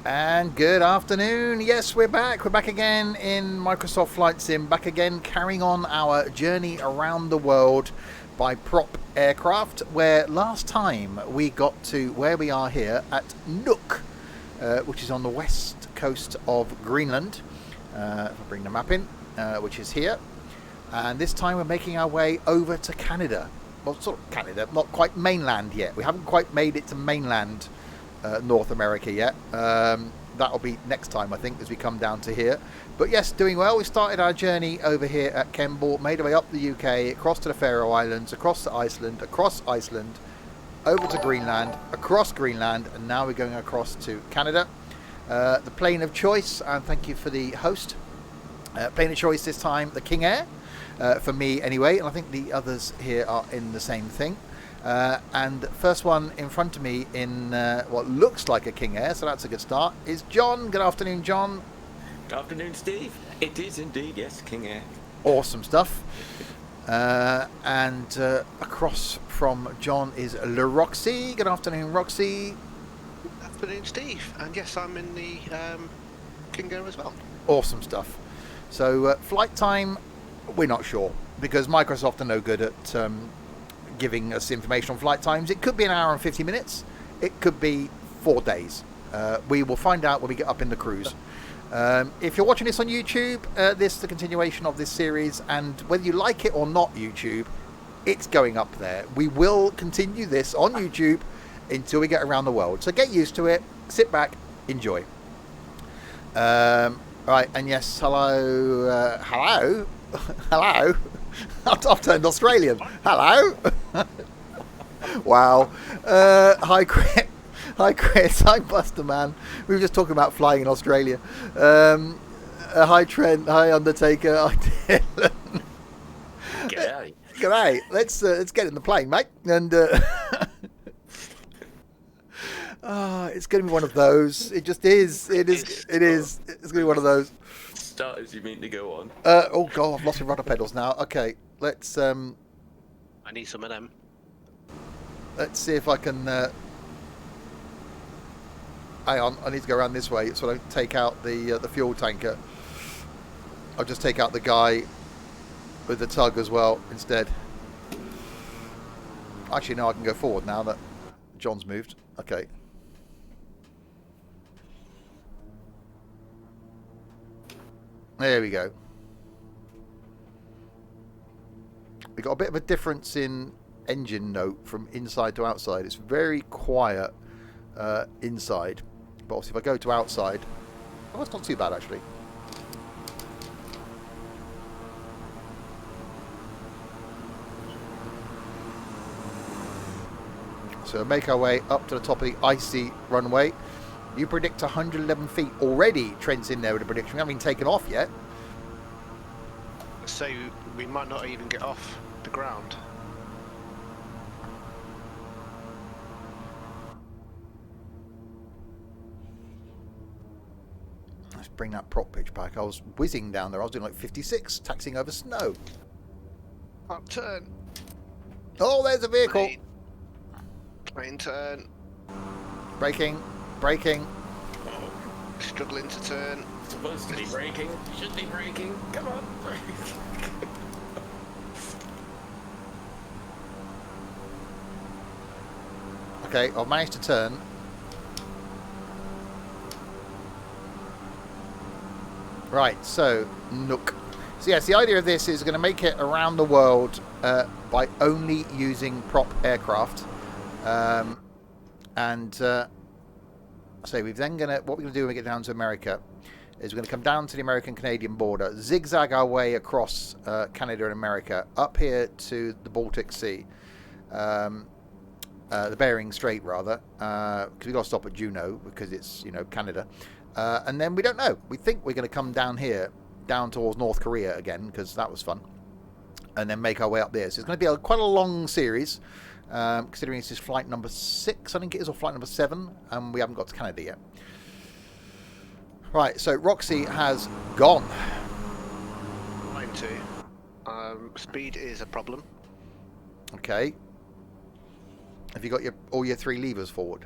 And good afternoon. Yes, we're back. We're back again in Microsoft Flight Sim. Back again, carrying on our journey around the world by prop aircraft. Where last time we got to where we are here at Nook, which is on the west coast of Greenland. If I bring the map in, which is here. And this time we're making our way over to Canada. Well, sort of Canada, not quite mainland yet. We haven't quite made it to mainland North America yet. That'll be next time, I think, as we come down to here. But yes, doing well. We started our journey over here at Kemble, made our way up the UK, across to the Faroe Islands, across to Iceland, across Iceland, over to Greenland, across Greenland, and now we're going across to Canada. The plane of choice, and thank you for the host. Plane of choice this time, the King Air, for me anyway, and I think the others here are in the same thing. And the first one in front of me in what looks like a King Air, so that's a good start, is John. Good afternoon, John. Good afternoon, Steve. It is indeed, yes, King Air. Awesome stuff. And across from John is Roxy. Good afternoon, Roxy. Good afternoon, Steve. And yes, I'm in the King Air as well. Awesome stuff. So flight time, we're not sure, because Microsoft are no good at giving us information on flight times. It could be an hour and 50 minutes. It could be 4 days. We will find out when we get up in the cruise. If you're watching this on YouTube, this is the continuation of this series, and whether you like it or not, YouTube, it's going up there. We will continue this on YouTube until we get around the world. So get used to it. Sit back, enjoy. Right, and yes, hello, hello. Hello. I've turned Australian. Hello. Wow. Hi, Chris. Hi, Chris. Hi, Buster, man. We were just talking about flying in Australia. Hi, Trent. Hi, Undertaker. Hi, Dylan. G'day. G'day. Let's get in the plane, mate. And it's going to be one of those. It just is. It is. It is. It's going to be one of those. Start as you mean to go on. Oh god, I've lost my rudder pedals now. Okay, let's I need some of them. let's see if I can. Hang on, I need to go around this way so I don't take out the fuel tanker. I'll just take out the guy with the tug as well instead. Actually, no, I can go forward now that John's moved. Okay. There we go. We got a bit of a difference in engine note from inside to outside. It's very quiet inside, but obviously if I go to outside, oh, it's not too bad actually. So make our way up to the top of the icy runway. You predict 111 feet already. Trent's in there with a prediction. We haven't even taken off yet. So we might not even get off the ground. Let's bring that prop pitch back. I was whizzing down there. I was doing like 56, taxiing over snow. Up turn. Oh, there's a vehicle. Plane turn. Braking, braking. Struggling to turn. Supposed to be braking. Should be braking. Come on. Okay, I've managed to turn. Right, so Nook. So yes, the idea of this is going to make it around the world by only using prop aircraft. So we've then what we're going to do when we get down to America is we're going to come down to the American-Canadian border, zigzag our way across Canada and America, up here to the Baltic Sea, the Bering Strait rather, because we've got to stop at Juneau because it's, you know, Canada. And then we don't know. We think we're going to come down here, down towards North Korea again, because that was fun, and then make our way up there. So it's going to be quite a long series. Considering this is flight number 6, I think it is, or flight number 7, and we haven't got to Canada yet. Right, so Roxy has gone. Mine too. Speed is a problem. Okay. Have you got all your 3 levers forward?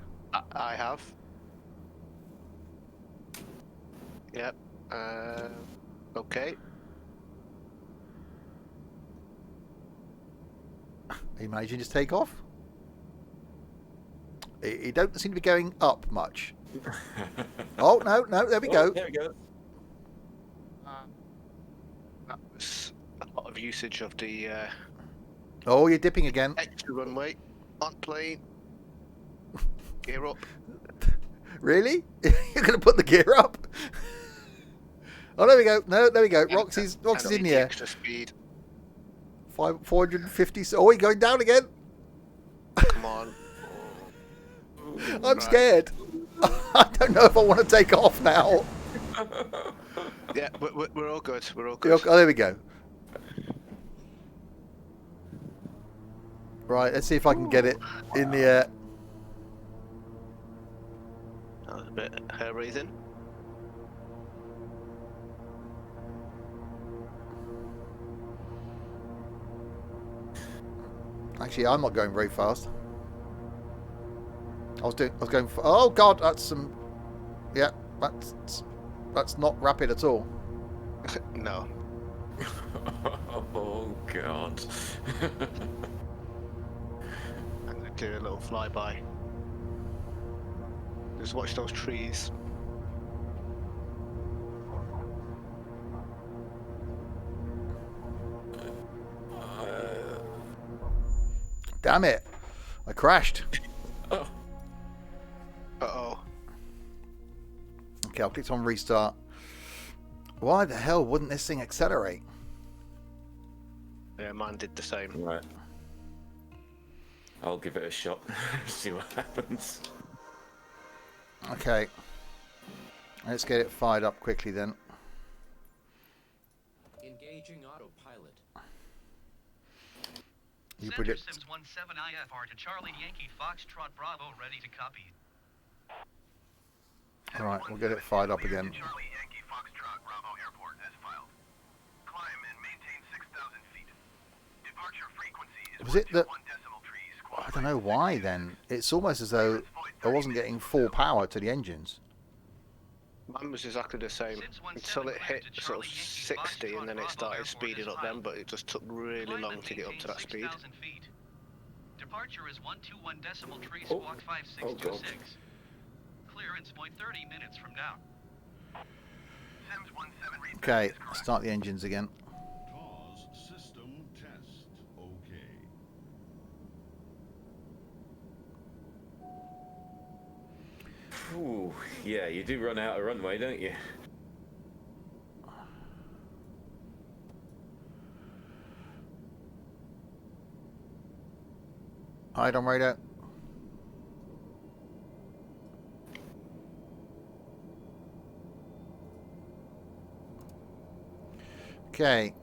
I have. Yep. Okay. Are you managing to take off? It don't seem to be going up much. Oh, no, there we go. There we go. That was a lot of usage of the Oh, you're dipping again. extra runway. On plane. Gear up. Really? You're going to put the gear up? Oh, there we go. No, there we go. Roxy's in the air. Extra speed. 450. Oh, you're going down again. Come on. I'm scared. I don't know if I want to take off now. Yeah, we're all good. We're all good. Oh, there we go. Right, let's see if I can get it in the air. That was a bit hair-raising. Actually, I'm not going very fast. I was going. Oh God, that's some. Yeah, that's not rapid at all. No. Oh God. I'm gonna do a little flyby. Just watch those trees. Damn it! I crashed. Oh. Uh-oh. Okay, I'll click on restart. Why the hell wouldn't this thing accelerate? Yeah, mine did the same. Right. I'll give it a shot. See what happens. Okay. Let's get it fired up quickly then. Engaging autopilot. You Center predict. Sims 17 IFR to Charlie Yankee Foxtrot Bravo, ready to copy. Alright, we'll get it fired up again. Charlie Yankee Foxtrot Bravo Airport as filed. Climb and maintain 6,000 feet. Departure frequency is Was it that? 1 decimal trees. I don't know why then. It's almost as though I wasn't getting full power to the engines. Mine was exactly the same until it hit sort of 60 and then it started speeding up then, but it just took really long to get up to that speed. Departure is 121 decimal trees, Oh. squawk Oh, God. 5626. Clearance point 30 minutes from now. Sims 17 reads Okay, is correct. start the engines again. TAWS system test. Okay. Ooh, yeah, you do run out of runway, don't you? Hide on radar. Okay.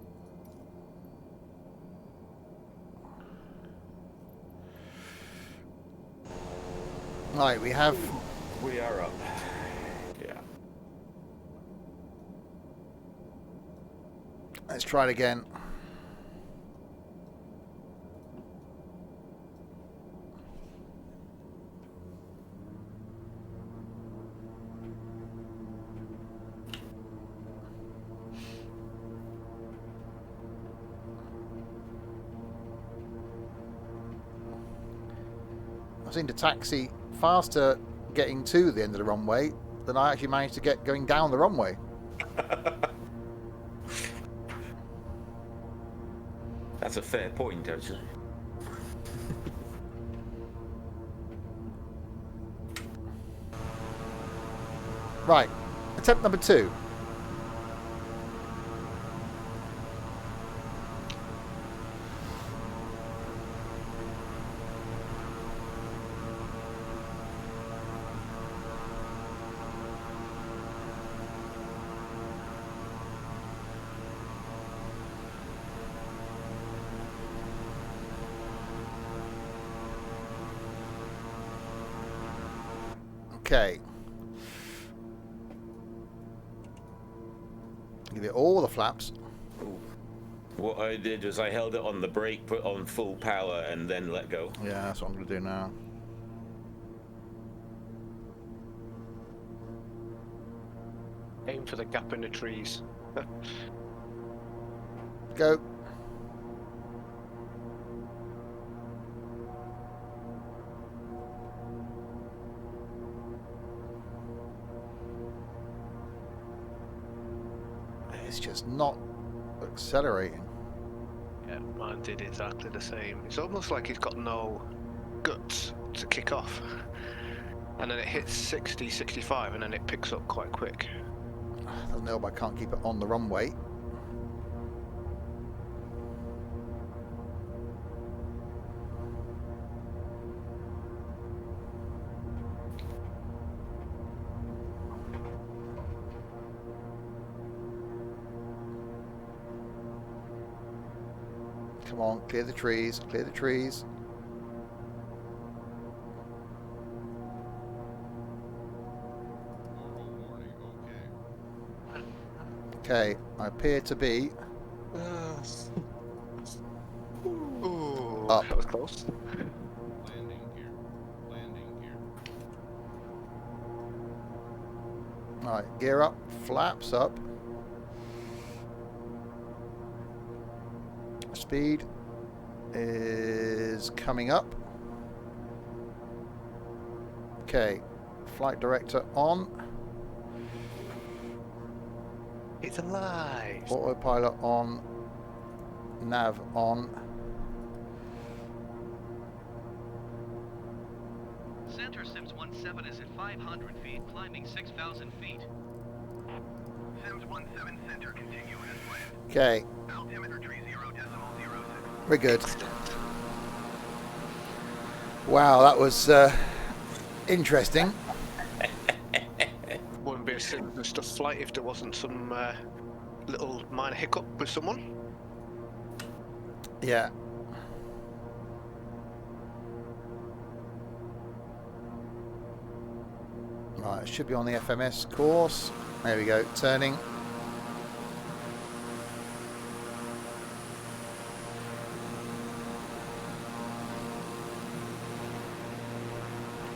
Right, we have. We are up. Yeah. Let's try it again. I seem to taxi faster getting to the end of the runway than I actually managed to get going down the runway. That's a fair point, actually. Right, attempt number 2. Okay. Give it all the flaps. Ooh. What I did was I held it on the brake, put on full power, and then let go. Yeah, that's what I'm going to do now. Aim for the gap in the trees. Go. It's just not accelerating. Yeah, mine did exactly the same. It's almost like he's got no guts to kick off. And then it hits 60, 65, and then it picks up quite quick. Doesn't help I can't keep it on the runway. Come on, clear the trees, clear the trees. Auto warning, okay. Okay, I appear to be Ooh, Up. that was close. Landing gear. Landing gear. Alright, gear up, flaps up. Speed is coming up. Okay, flight director on. It's alive. Autopilot on. Nav on. Center Sims 17 is at 500 feet, climbing 6,000 feet. Sims 17 center continue as planned. Okay, Altimeter tree 0.06. we're good. Wow, that was interesting. Wouldn't be a simple stuff flight if there wasn't some little minor hiccup with someone. Yeah. Right, it should be on the FMS course. There we go, turning.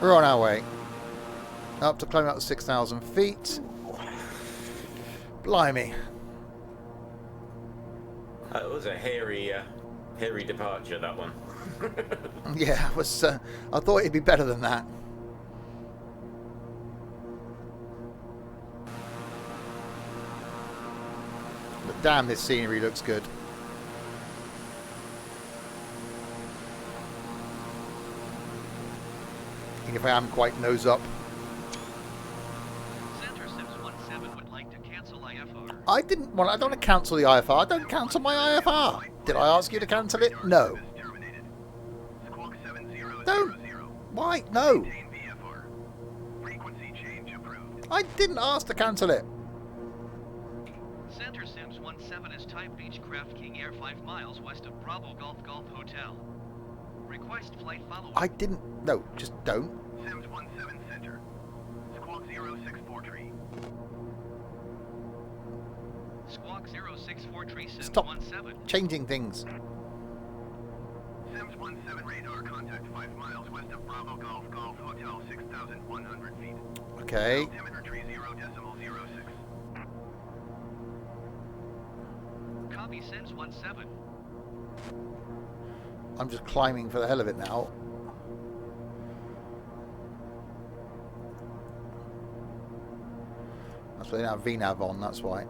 We're on our way. Up to climbing up to 6,000 feet. Blimey. It was a hairy departure, that one. Yeah, it was. I thought it'd be better than that. But damn, this scenery looks good. Even if I am quite nose up. Center Sims 17 would like to cancel IFR. I didn't want. I don't want to cancel the IFR. I don't cancel my IFR. Did I ask you to cancel it? No. Terminated. Squawk 7000. Don't. Why? No. Maintain VFR. Frequency change approved. I didn't ask to cancel it. Center Sims 17 is type Beechcraft King Air 5 miles west of Bravo Golf Golf Hotel. Request flight following. I didn't. No, just don't. Sims 17 center. Squawk 064 Squawk 064 Sims Stop 17. changing things. Sims 17 radar contact 5 miles west of Bravo Golf Golf Hotel 6,100 feet. Okay. Altimeter tree 0.06. Copy Sims 17. I'm just climbing for the hell of it now. That's why they have VNAV on, that's why.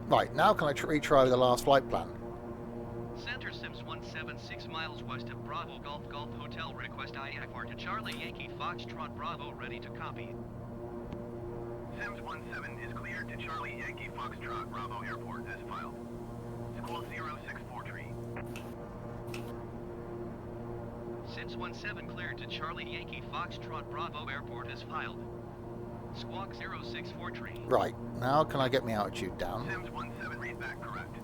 Right, now can I retry the last flight plan? Center Sims 17 6 miles west of Bravo Golf Golf Hotel. Request IFR to Charlie Yankee Foxtrot Bravo. Ready to copy. Sims 17 is cleared to Charlie Yankee Foxtrot Bravo Airport as filed. Squawk 064 Sims 17 cleared to Charlie Yankee Foxtrot Bravo Airport as filed. Squawk 064 tree. Right, now can I get my altitude down? Sims 17 read back correct.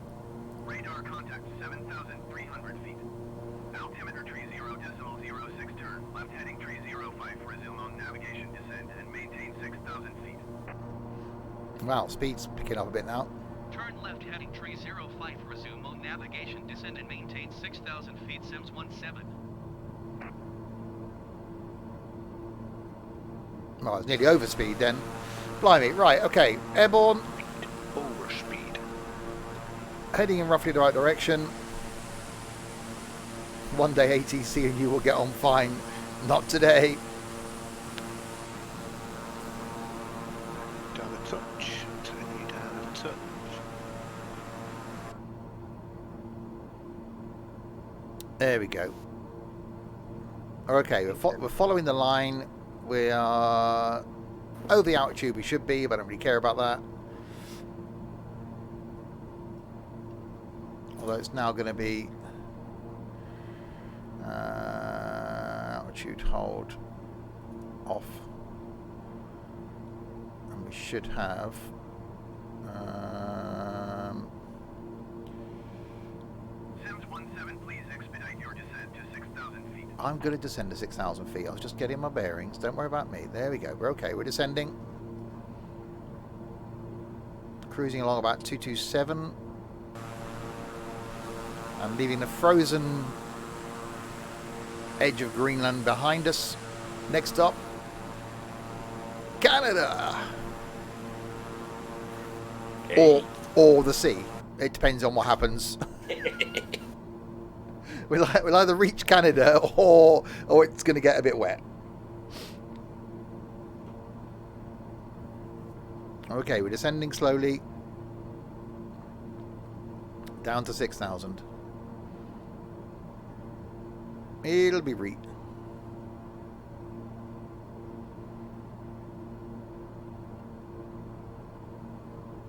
Radar contact 7,300 feet. Altimeter tree 0.06 turn. Left heading tree 05. Resume on navigation descent and maintain 6,000 feet. Wow, speed's picking up a bit now. Turn left heading tree 05. Resume on navigation descend and maintain 6,000 feet. Sims 17. Well, it's nearly over speed then. Blimey, right, okay. Airborne, Overspeed. heading in roughly the right direction. One day ATC and you will get on fine. Not today. Down a touch. Turn you down a touch. There we go. Okay, we're following the line. We are over the altitude we should be, but I don't really care about that. Although it's now going to be altitude hold off. And we should have Sims 17, please expedite your descent to 6,000 feet. I'm going to descend to 6,000 feet. I was just getting my bearings. Don't worry about me. There we go. We're okay. We're descending. Cruising along about 227. And leaving the frozen edge of Greenland behind us. Next up, Canada. Or the sea. It depends on what happens. We'll either reach Canada or it's going to get a bit wet. Okay, we're descending slowly down to 6,000. It'll be read.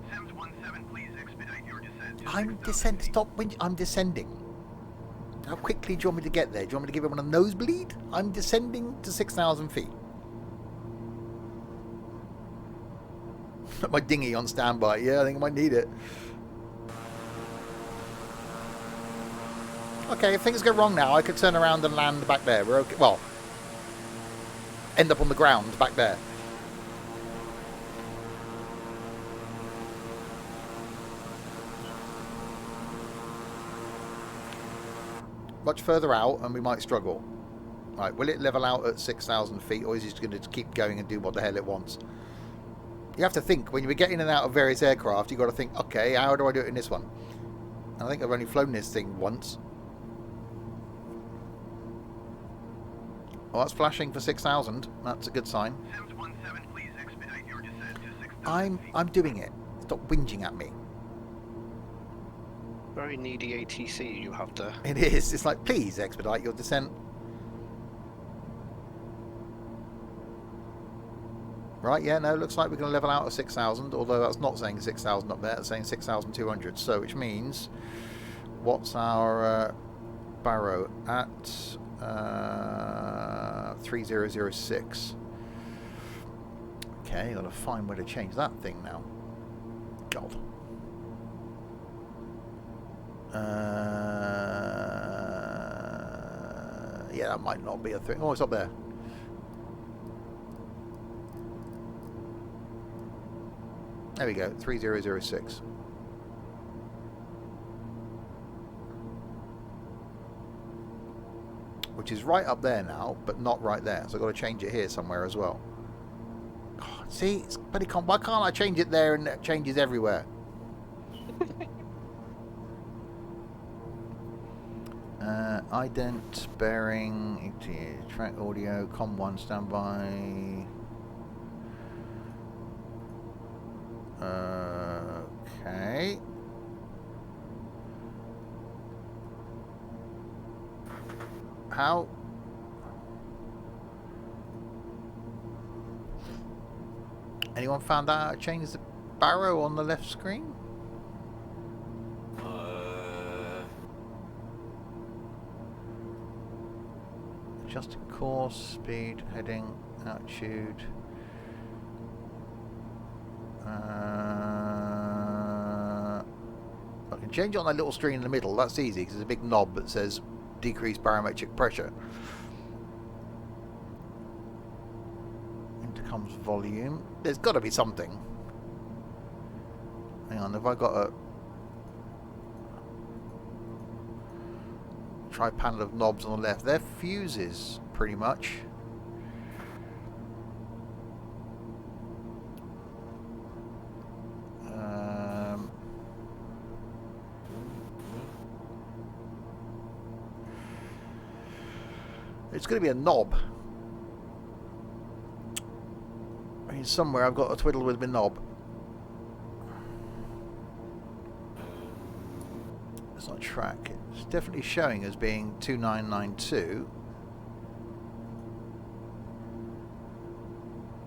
Sims 17, please expedite your descent to I'm 6,000 descending. feet. Stop when I'm descending. How quickly do you want me to get there? Do you want me to give everyone a nosebleed? I'm descending to 6,000 feet. My dinghy on standby. Yeah, I think I might need it. Okay, if things go wrong now, I could turn around and land back there. We're okay. Well, end up on the ground back there. Much further out and we might struggle. Right, will it level out at 6,000 feet or is it just going to keep going and do what the hell it wants? You have to think, when you get in and out of various aircraft, you've got to think, okay, how do I do it in this one? And I think I've only flown this thing once. Oh, that's flashing for 6,000. That's a good sign. Sims 17, please expedite your descent to 6,000 feet. I'm doing it. Stop whinging at me. Very needy ATC you have there. It is. It's like, please expedite your descent. Right, yeah, no, looks like we're going to level out at 6,000, although that's not saying 6,000 up there, it's saying 6,200. So, which means, what's our barrow at 3006? Okay, got to find where to change that thing now. God. Yeah, that might not be a thing. Oh, it's up there. There we go, 3006. Which is right up there now, but not right there. So I've got to change it here somewhere as well. God, see, it's bloody why can't I change it there and it changes everywhere? Ident, bearing, track audio, com1 standby. Okay. How? Anyone found out how to change the barrow on the left screen? Adjust course, speed, heading, altitude. I can change it on that little screen in the middle. That's easy because there's a big knob that says decrease barometric pressure. Intercom's volume. There's got to be something. Hang on, have I got a tri-panel of knobs on the left? They're fuses, pretty much. It's going to be a knob. I mean, somewhere I've got a twiddle with my knob. It's not track. It's definitely showing as being 2992.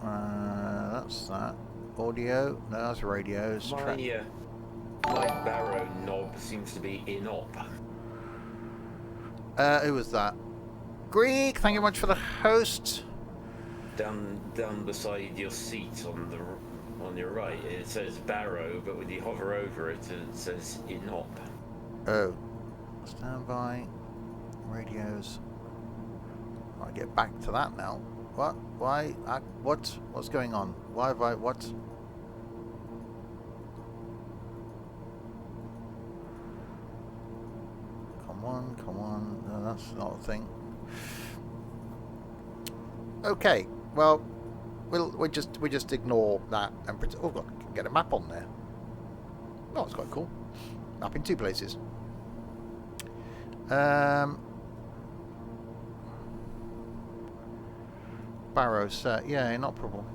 That's that. Audio? No, that's radio. It's track. My barrow knob seems to be inop. Who was that? Greek, thank you much for the host. Down beside your seat on your right, it says barrow, but when you hover over it, it says inop. Oh, standby, radios. I get back to that now. What? Why? What? What's going on? Why have I? What? Come on, come on. No, that's not a thing. Okay. Well, we just ignore that and pretend. Oh, God, can get a map on there. Oh, it's quite cool. Map in 2 places. Barrow set. Yeah, inoperable.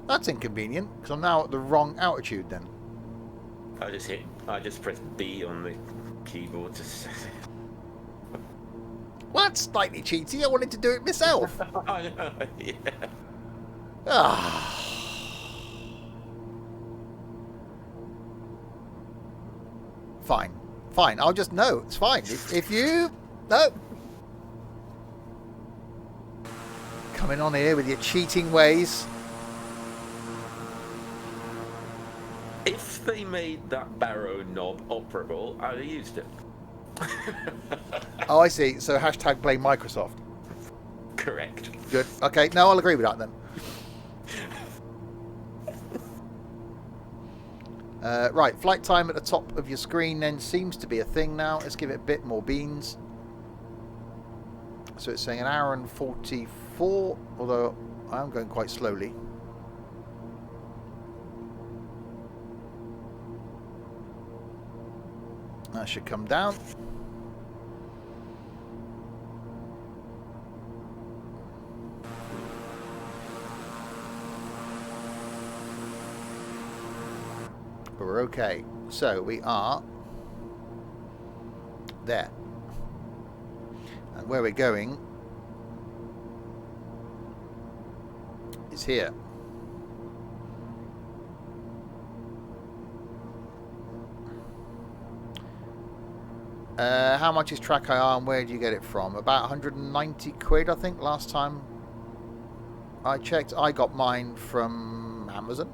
That's inconvenient because I'm now at the wrong altitude then. I just pressed B on the keyboard to set it. What? Slightly cheaty. I wanted to do it myself. I know, yeah. Ah. Fine. Fine. I'll just no. It's fine. If you no. Coming on here with your cheating ways. If they made that barrow knob operable, I'd have used it. Oh, I see. So hashtag blame Microsoft. Correct. Good. Okay. No, I'll agree with that then. Right. Flight time at the top of your screen then seems to be a thing now. Let's give it a bit more beans. So it's saying 1 hour and 44, although I am going quite slowly. That should come down. But we're okay. So we are there. And where we're going is here. How much is Track IR and where do you get it from? About 190 quid, I think, last time I checked. I got mine from Amazon.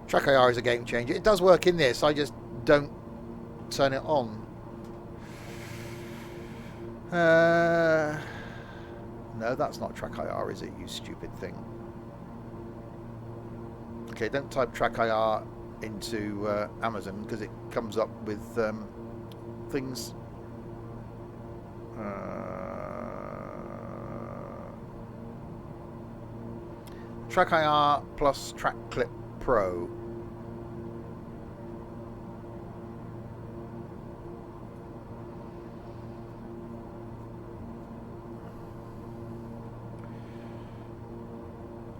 Track IR is a game changer. It does work in this, I just don't turn it on. No, that's not Track IR, is it, you stupid thing? Okay, don't type Track IR into Amazon because it comes up with things. Track IR plus Track Clip Pro.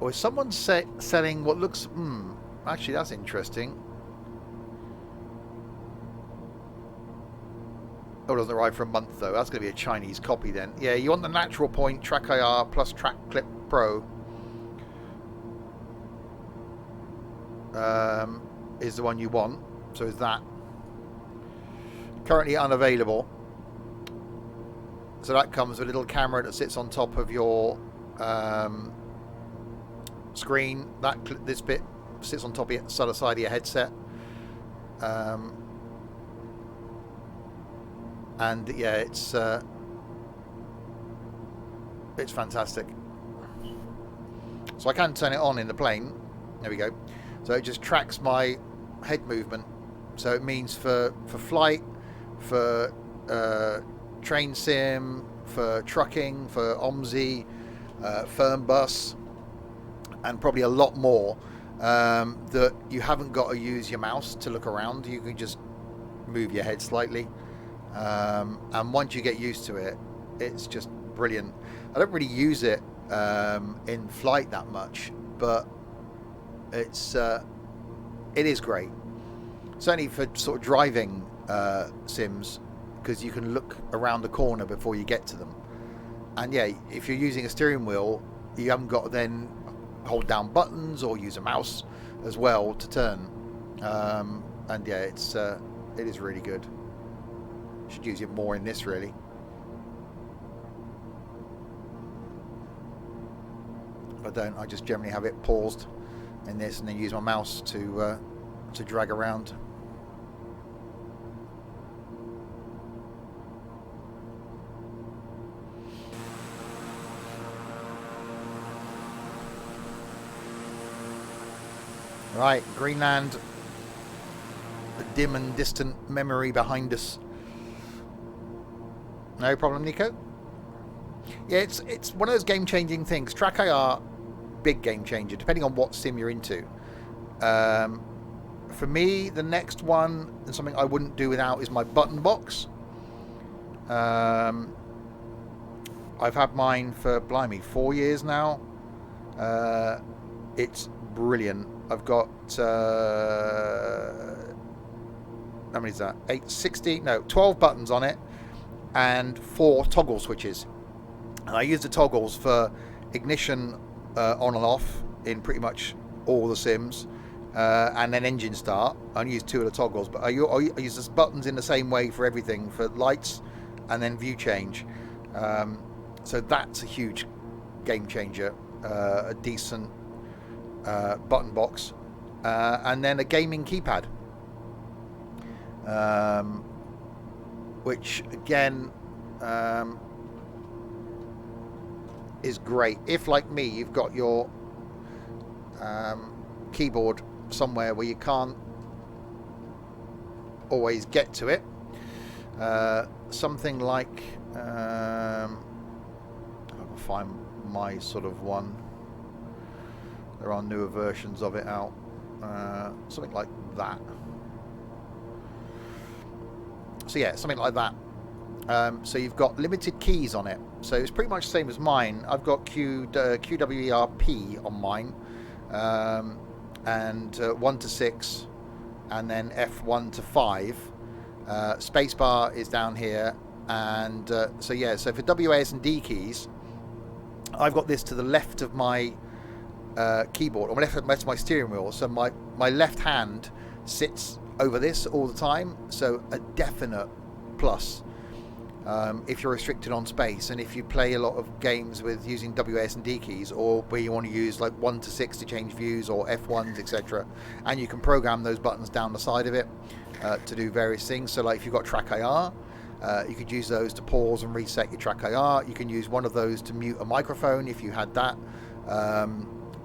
Or is someone selling what looks... actually, that's interesting. Oh, it doesn't arrive for a month, though. That's going to be a Chinese copy, then. Yeah, you want the natural point, Track IR plus Track Clip Pro. Is the one you want. So is that. Currently unavailable. So that comes with a little camera that sits on top of your... screen. This bit sits on top of the other side of your headset, and yeah, it's fantastic. So I can turn it on in the plane. There we go. So it just tracks my head movement. So it means for flight, for train sim, for trucking, for OMSI, firm bus, and probably a lot more. that you haven't got to use your mouse to look around. You can just move your head slightly, and once you get used to it, it's just brilliant. I don't really use it in flight that much, but it is great, certainly for sort of driving sims, because you can look around the corner before you get to them. And yeah, if you're using a steering wheel, you haven't got to then hold down buttons or use a mouse as well to turn. And yeah, it is really good. Should use it more in this, really. If I don't, I just generally have it paused in this and then use my mouse to drag around. Right, Greenland, a dim and distant memory behind us. No problem, Nico? Yeah, it's one of those game-changing things. Track IR, big game changer, depending on what sim you're into. For me, the next one, and something I wouldn't do without, is my button box. I've had mine for, blimey, 4 years now. It's brilliant. I've got, how many is that? 12 buttons on it and 4 toggle switches. And I use the toggles for ignition on and off in pretty much all the sims, and then engine start. I only use 2 of the toggles, but I use the buttons in the same way for everything, for lights and then view change. So that's a huge game changer, a decent button box, and then a gaming keypad, which again is great if, like me, you've got your keyboard somewhere where you can't always get to it. Something like I'll find my sort of one. There are newer versions of it out. Something like that. So yeah, something like that. So you've got limited keys on it. So it's pretty much the same as mine. I've got QWERP on mine, and 1 to 6, and then F1 to 5. Spacebar is down here, and so yeah. So for WAS and D keys, I've got this to the left of my keyboard, or left of my steering wheel. So my left hand sits over this all the time. So a definite plus. If you're restricted on space, and if you play a lot of games with using WAS and D keys, or where you want to use like 1 to 6 to change views, or F1s, etc., and you can program those buttons down the side of it to do various things. So like if you've got track IR, you could use those to pause and reset your track IR. You can use one of those to mute a microphone if you had that,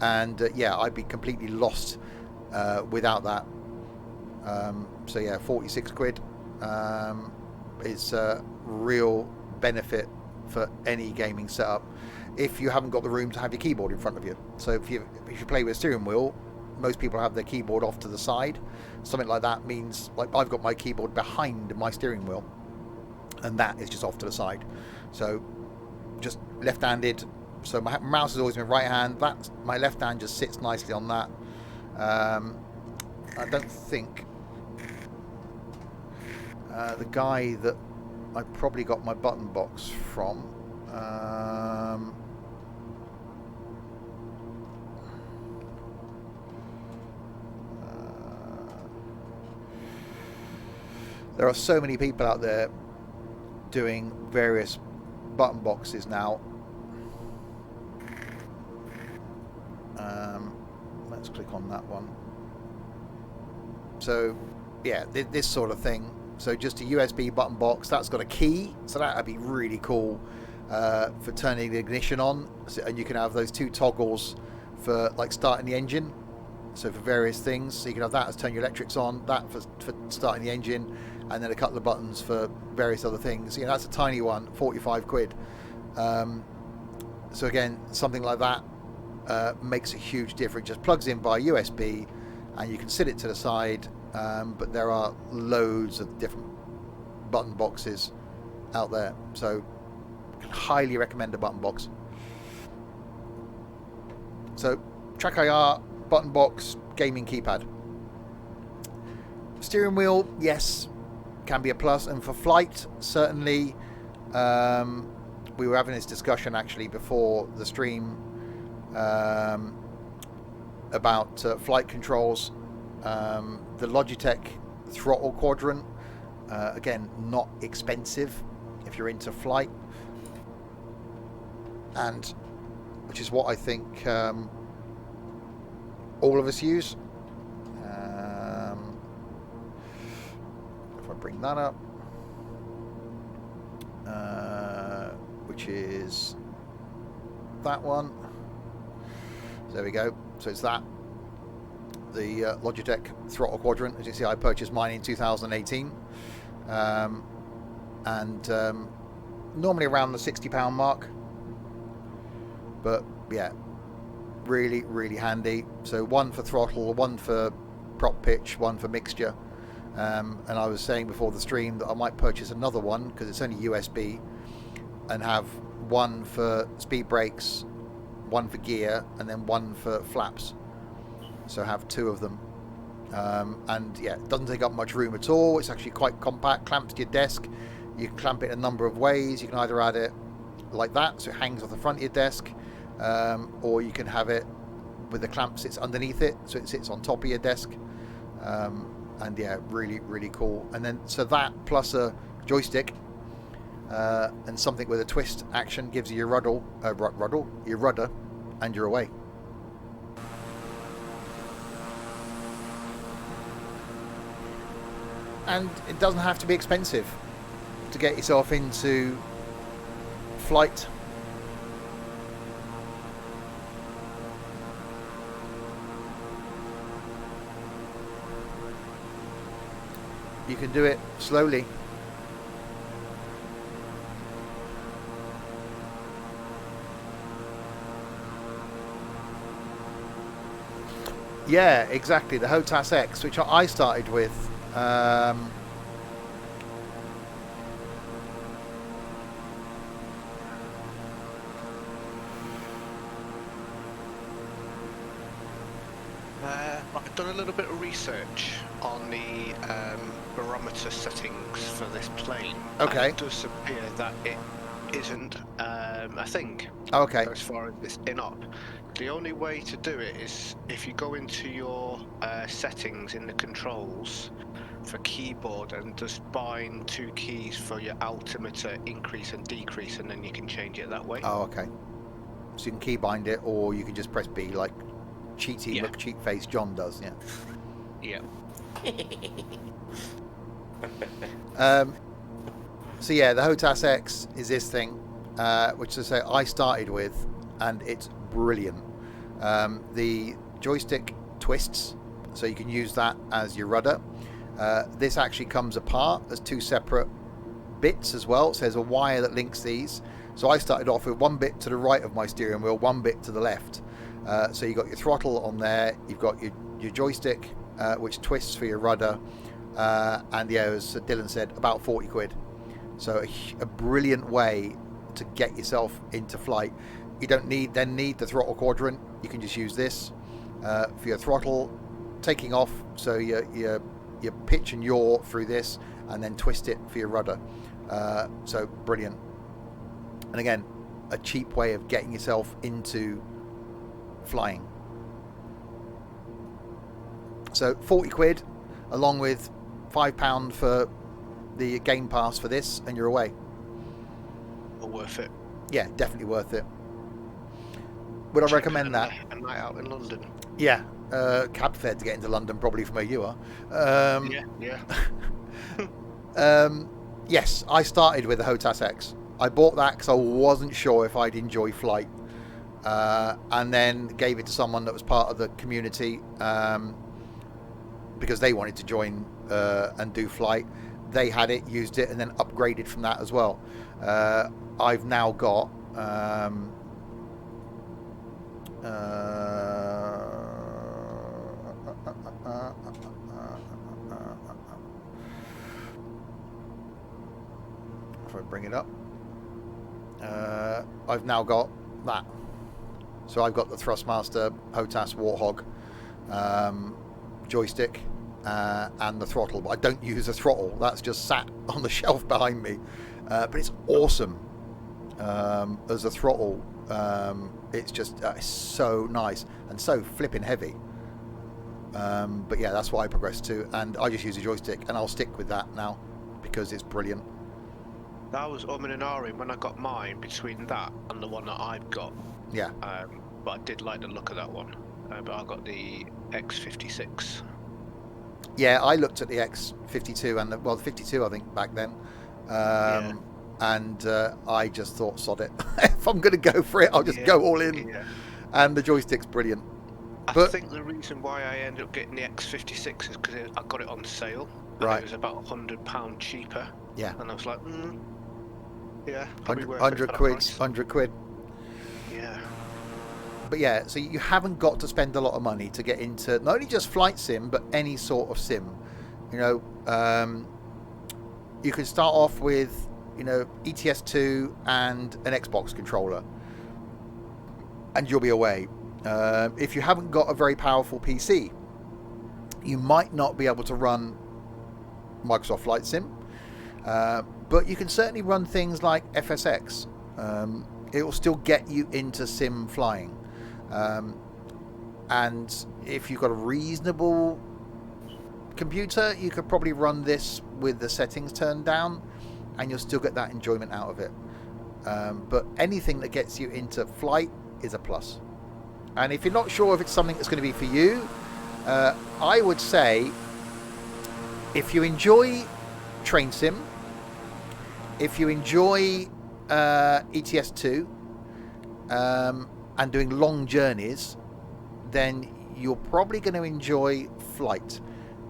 and yeah, I'd be completely lost without that. So yeah, 46 quid is real benefit for any gaming setup if you haven't got the room to have your keyboard in front of you. So if you play with a steering wheel, most people have their keyboard off to the side. Something like that means, like, I've got my keyboard behind my steering wheel, and that is just off to the side. So just left-handed. So my mouse has always been right hand. That my left hand just sits nicely on that. I don't think the guy that I probably got my button box from, there are so many people out there doing various button boxes now. Let's click on that one. So yeah, this sort of thing. So just a USB button box that's got a key, so that would be really cool for turning the ignition on. So, and you can have those 2 toggles for like starting the engine, so for various things. So you can have that as turn your electrics on, that for starting the engine, and then a couple of buttons for various other things. You know, that's a tiny one, 45 quid. So again, something like that makes a huge difference. Just plugs in by USB, and you can sit it to the side. But there are loads of different button boxes out there, so I can highly recommend a button box. So Track IR, button box, gaming keypad. Steering wheel, yes, can be a plus, and for flight, certainly. We were having this discussion actually before the stream about flight controls. The Logitech Throttle Quadrant, again, not expensive if you're into flight, and which is what I think all of us use. If I bring that up, which is that one. So there we go. So it's that. The Logitech Throttle Quadrant. As you see, I purchased mine in 2018, and normally around the £60 mark, but yeah, really, really handy. So one for throttle, one for prop pitch, one for mixture, and I was saying before the stream that I might purchase another one because it's only USB, and have one for speed brakes, one for gear, and then one for flaps. So have two of them, and yeah, it doesn't take up much room at all. It's actually quite compact, clamps to your desk. You can clamp it a number of ways. You can either add it like that, so it hangs off the front of your desk, or you can have it with the clamp sits underneath it, so it sits on top of your desk. And yeah, really, really cool. And then so that plus joystick and something with a twist action gives you your rudder, and you're away. And it doesn't have to be expensive to get yourself into flight. You can do it slowly. Yeah, exactly. The HOTAS X, which I started with. I've done a little bit of research on the barometer settings for this plane. Okay. And it does appear that it isn't a thing. Okay. As far as it's in-op. The only way to do it is if you go into your settings in the controls for keyboard and just bind two keys for your altimeter increase and decrease, and then you can change it that way. Oh, okay. So you can key bind it, or you can just press B like cheaty Yeah. McCheat face John does. Yeah. Yeah. So yeah, the HOTAS X is this thing, which to say I started with, and it's brilliant. The joystick twists, so you can use that as your rudder. This actually comes apart as two separate bits as well. So there's a wire that links these. So I started off with one bit to the right of my steering wheel, one bit to the left. So you've got your throttle on there, you've got your joystick, which twists for your rudder, and yeah, as Dylan said, about 40 quid. So a brilliant way to get yourself into flight. You don't need the throttle quadrant. You can just use this for your throttle, taking off, so your pitch and yaw through this, and then twist it for your rudder. So brilliant. And again, a cheap way of getting yourself into flying. So 40 quid along with £5 for the game pass for this, and you're away. Well, worth it. Yeah, definitely worth it. Would I recommend that? A night out in London. Yeah, cab fare to get into London, probably from where you are. Yeah. Yes, I started with the HOTAS X. I bought that because I wasn't sure if I'd enjoy flight, and then gave it to someone that was part of the community because they wanted to join and do flight. They had it, used it, and then upgraded from that as well. If I bring it up, I've now got that. So I've got the Thrustmaster HOTAS Warthog joystick and the throttle, but I don't use a throttle. That's just sat on the shelf behind me. But it's awesome as a throttle. It's just it's so nice and so flipping heavy. But yeah, that's what I progressed to, and I just use a joystick, and I'll stick with that now because it's brilliant. That was and ahhing when I got mine between that and the one that I've got. Yeah. But I did like the look of that one. But I got the X56. Yeah, I looked at the X52 and the 52 I think back then. And I just thought, sod it. If I'm going to go for it, I'll just go all in. Yeah. And the joystick's brilliant. I think the reason why I ended up getting the X56 is because I got it on sale. And Right. It was about £100 cheaper. Yeah. And I was like, yeah, 100 quid, 100 quid. Yeah. But yeah, so you haven't got to spend a lot of money to get into not only just flight sim, but any sort of sim. You know, you can start off with, you know, ETS2 and an Xbox controller, and you'll be away. If you haven't got a very powerful PC, you might not be able to run Microsoft Flight Sim, but you can certainly run things like FSX. It will still get you into sim flying. And if you've got a reasonable computer, you could probably run this with the settings turned down, and you'll still get that enjoyment out of it. But anything that gets you into flight is a plus. And if you're not sure if it's something that's going to be for you, I would say if you enjoy train sim, if you enjoy ETS2 and doing long journeys, then you're probably going to enjoy flight,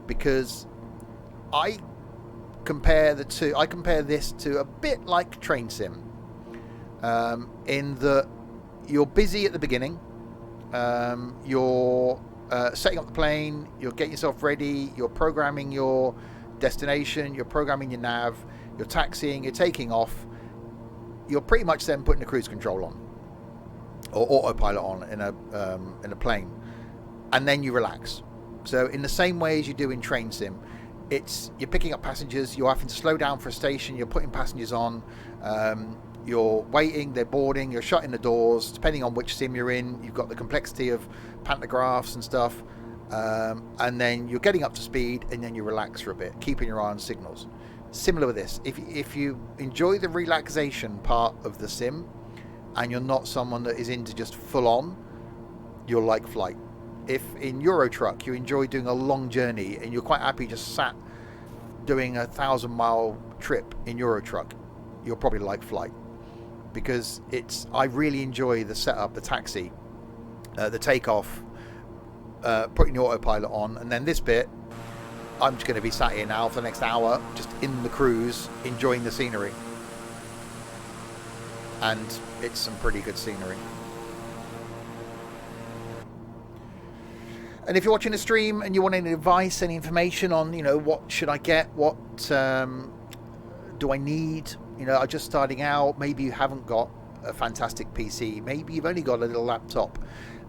because I compare the two. I compare this to a bit like train sim, in that you're busy at the beginning. You're setting up the plane, you're getting yourself ready, you're programming your destination, you're programming your nav, you're taxiing, you're taking off. You're pretty much then putting the cruise control on or autopilot on in a plane, and then you relax. So in the same way as you do in train sim, you're picking up passengers, you're having to slow down for a station, you're putting passengers on, you're waiting, they're boarding, you're shutting the doors. Depending on which sim you're in, you've got the complexity of pantographs and stuff, and then you're getting up to speed, and then you relax for a bit, keeping your eye on signals. Similar with this, if you enjoy the relaxation part of the sim, and you're not someone that is into just full on, you'll like flight. If in Euro Truck you enjoy doing a long journey and you're quite happy just sat doing a 1,000-mile trip in Euro Truck, you'll probably like flight, because I really enjoy the setup, the taxi, the takeoff, putting the autopilot on, and then this bit, I'm just going to be sat here now for the next hour, just in the cruise, enjoying the scenery. And it's some pretty good scenery. And if you're watching the stream and you want any advice, any information on, you know, what should I get, what do I need, you know, I'm just starting out, maybe you haven't got a fantastic PC, maybe you've only got a little laptop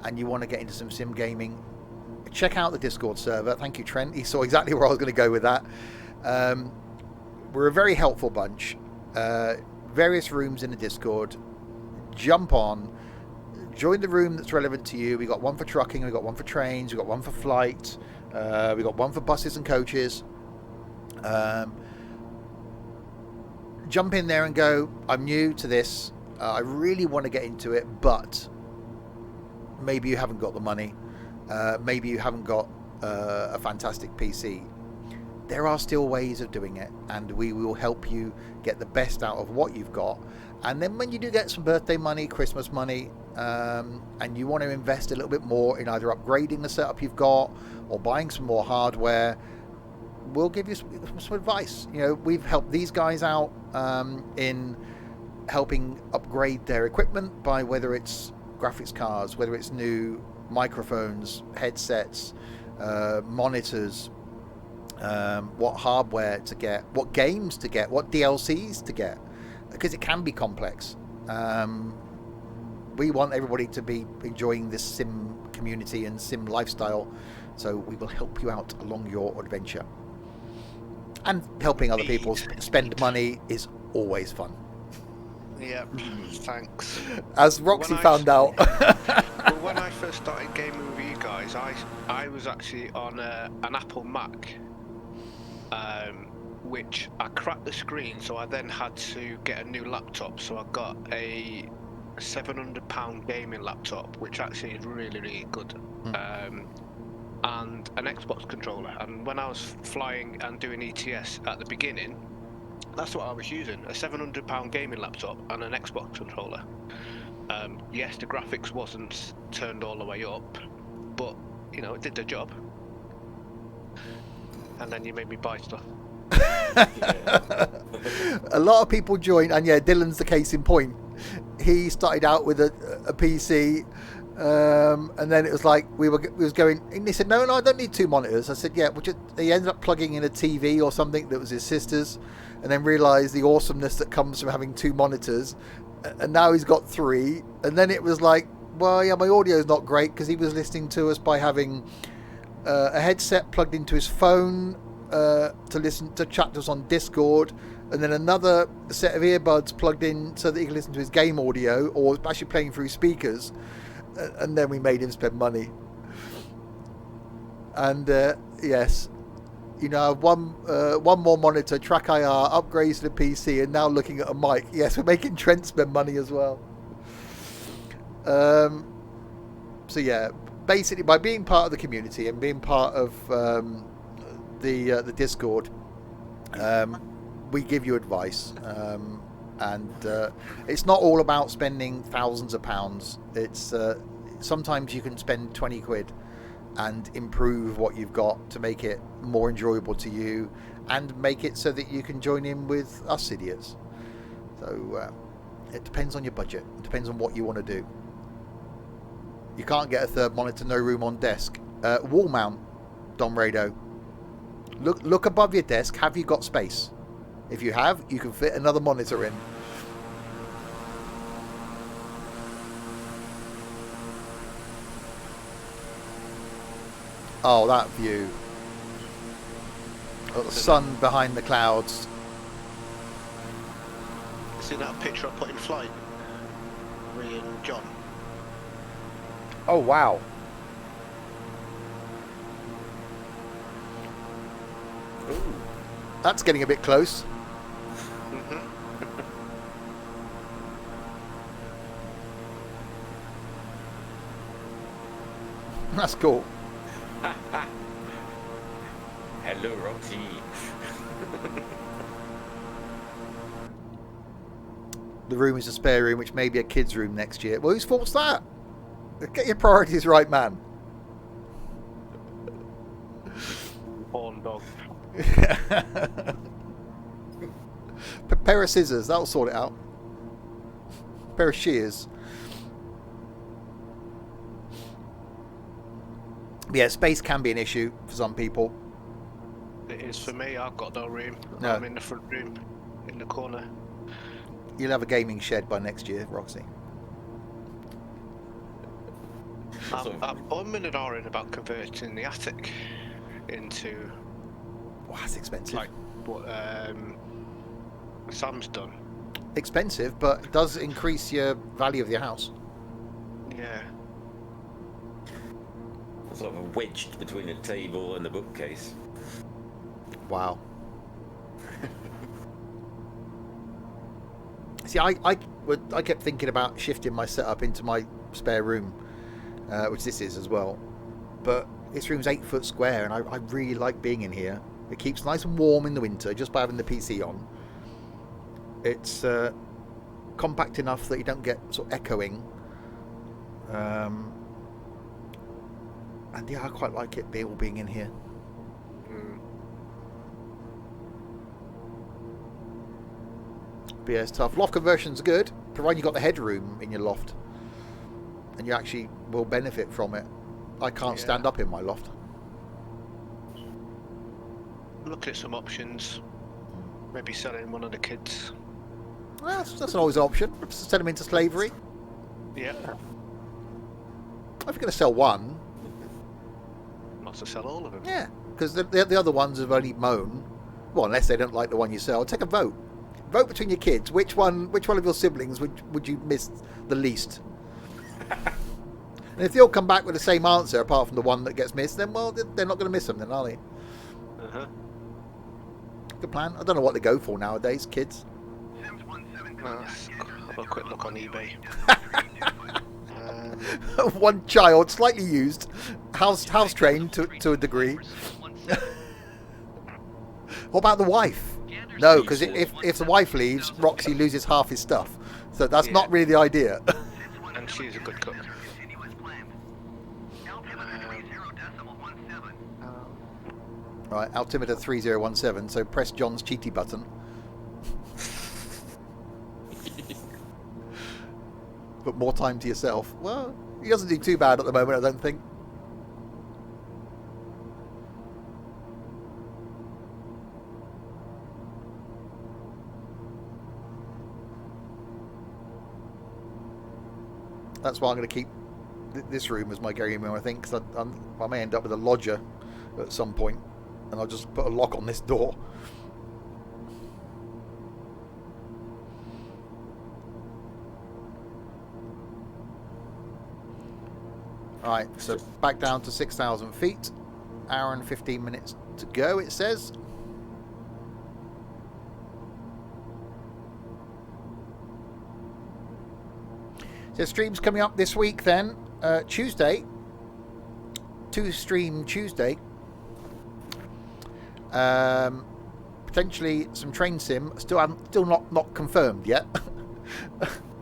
and you want to get into some sim gaming, check out the Discord server. Thank you, Trent. He saw exactly where I was going to go with that. We're a very helpful bunch. Various rooms in the Discord. Jump on. Join the room that's relevant to you. We got one for trucking. We got one for trains. We got one for flight. We got one for buses and coaches. Jump in there and go, I'm new to this. I really want to get into it, but maybe you haven't got the money. Maybe you haven't got a fantastic PC. There are still ways of doing it, and we will help you get the best out of what you've got. And then when you do get some birthday money, Christmas money, and you want to invest a little bit more in either upgrading the setup you've got or buying some more hardware, we'll give you some advice. You know, we've helped these guys out in helping upgrade their equipment by whether it's graphics cards, whether it's new microphones, headsets, monitors, what hardware to get, what games to get, what DLCs to get, because it can be complex. We want everybody to be enjoying this sim community and sim lifestyle, so we will help you out along your adventure. And helping other people spend money is always fun. Yeah, thanks. As Roxy found out. Well, when I first started gaming with you guys, I was actually on an Apple Mac, which I cracked the screen, so I then had to get a new laptop. So I got a £700 gaming laptop, which actually is really, really good, and an Xbox controller. And when I was flying and doing ETS at the beginning, that's what I was using, a £700 gaming laptop and an Xbox controller. Yes, the graphics wasn't turned all the way up, but, you know, it did the job. And then you made me buy stuff. A lot of people join, and yeah, Dylan's the case in point. He started out with a PC, and then it was like we was going, and he said, no, I don't need 2 monitors. I said, yeah, he ended up plugging in a TV or something that was his sister's, and then realised the awesomeness that comes from having 2 monitors, and now he's got 3. And then it was like, well, yeah, my audio's not great, because he was listening to us by having a headset plugged into his phone to listen to chapters on Discord, and then another set of earbuds plugged in so that he can listen to his game audio, or actually playing through speakers. And then we made him spend money. And yes, you know, one more monitor, track IR, upgrades to the PC, and now looking at a mic. Yes, we're making Trent spend money as well. So yeah, basically by being part of the community and being part of the Discord, we give you advice, and it's not all about spending thousands of pounds. It's sometimes you can spend 20 quid and improve what you've got to make it more enjoyable to you, and make it so that you can join in with us idiots. So it depends on your budget. It depends on what you want to do. You can't get a 3rd monitor, no room on desk. Wall mount, Don Rado. Look above your desk. Have you got space? If you have, you can fit another monitor in. Oh, that view. Oh, the sun behind the clouds. See that picture I put in flight? Me and John. Oh, wow. Ooh. That's getting a bit close. That's cool. Hello, Roxy. The room is a spare room, which may be a kid's room next year. Well, whose fault's that? Get your priorities right, man. Horn dog. Pair of scissors, that'll sort it out. Pair of shears. Yeah, space can be an issue for some people. It is for me. I've got no room. No. I'm in the front room, in the corner. You'll have a gaming shed by next year, Roxy. I'm umming and ahhing about converting the attic into, Wow, that's expensive. like, what Sam's done. Expensive, but it does increase your value of your house. Yeah. Sort of wedged between the table and the bookcase. Wow. See, I kept thinking about shifting my setup into my spare room, which this is as well. But this room's 8 foot square, and I really like being in here. It keeps nice and warm in the winter just by having the PC on. It's compact enough that you don't get sort of echoing. And yeah, I quite like it all being in here. But yeah, it's tough. Loft conversion's good, provided you got the headroom in your loft. and you actually will benefit from it. I can't stand up in my loft. Look at some options. Maybe selling one of the kids. Well, that's always an option. Send them into slavery. Yeah. If you're going to sell one, Not to sell all of them. yeah, because the other ones have only moan. Well, unless they don't like the one you sell, take a vote. Vote between your kids. Which one of your siblings would you miss the least? And if they all come back with the same answer, apart from the one that gets missed, then well, they're not going to miss them, then, are they? Uh-huh. Good plan. I don't know what they go for nowadays, kids. Sims 17 Have a quick look on eBay. One child, slightly used, house trained to a degree. What about the wife? No, because if the wife leaves, Roxy loses half his stuff. So that's not really the idea. And she's a good cook. Right, altimeter 3017, so press John's cheaty button. Put more time to yourself. Well, he doesn't do too bad at the moment, I don't think. That's why I'm going to keep this room as my game room, I think, because I may end up with a lodger at some point, and I'll just put a lock on this door. Alright, so back down to 6,000 feet. Hour and 15 minutes to go, it says. So streams coming up this week then. Tuesday. 2-stream Tuesday. Potentially some train sim. Still not confirmed yet.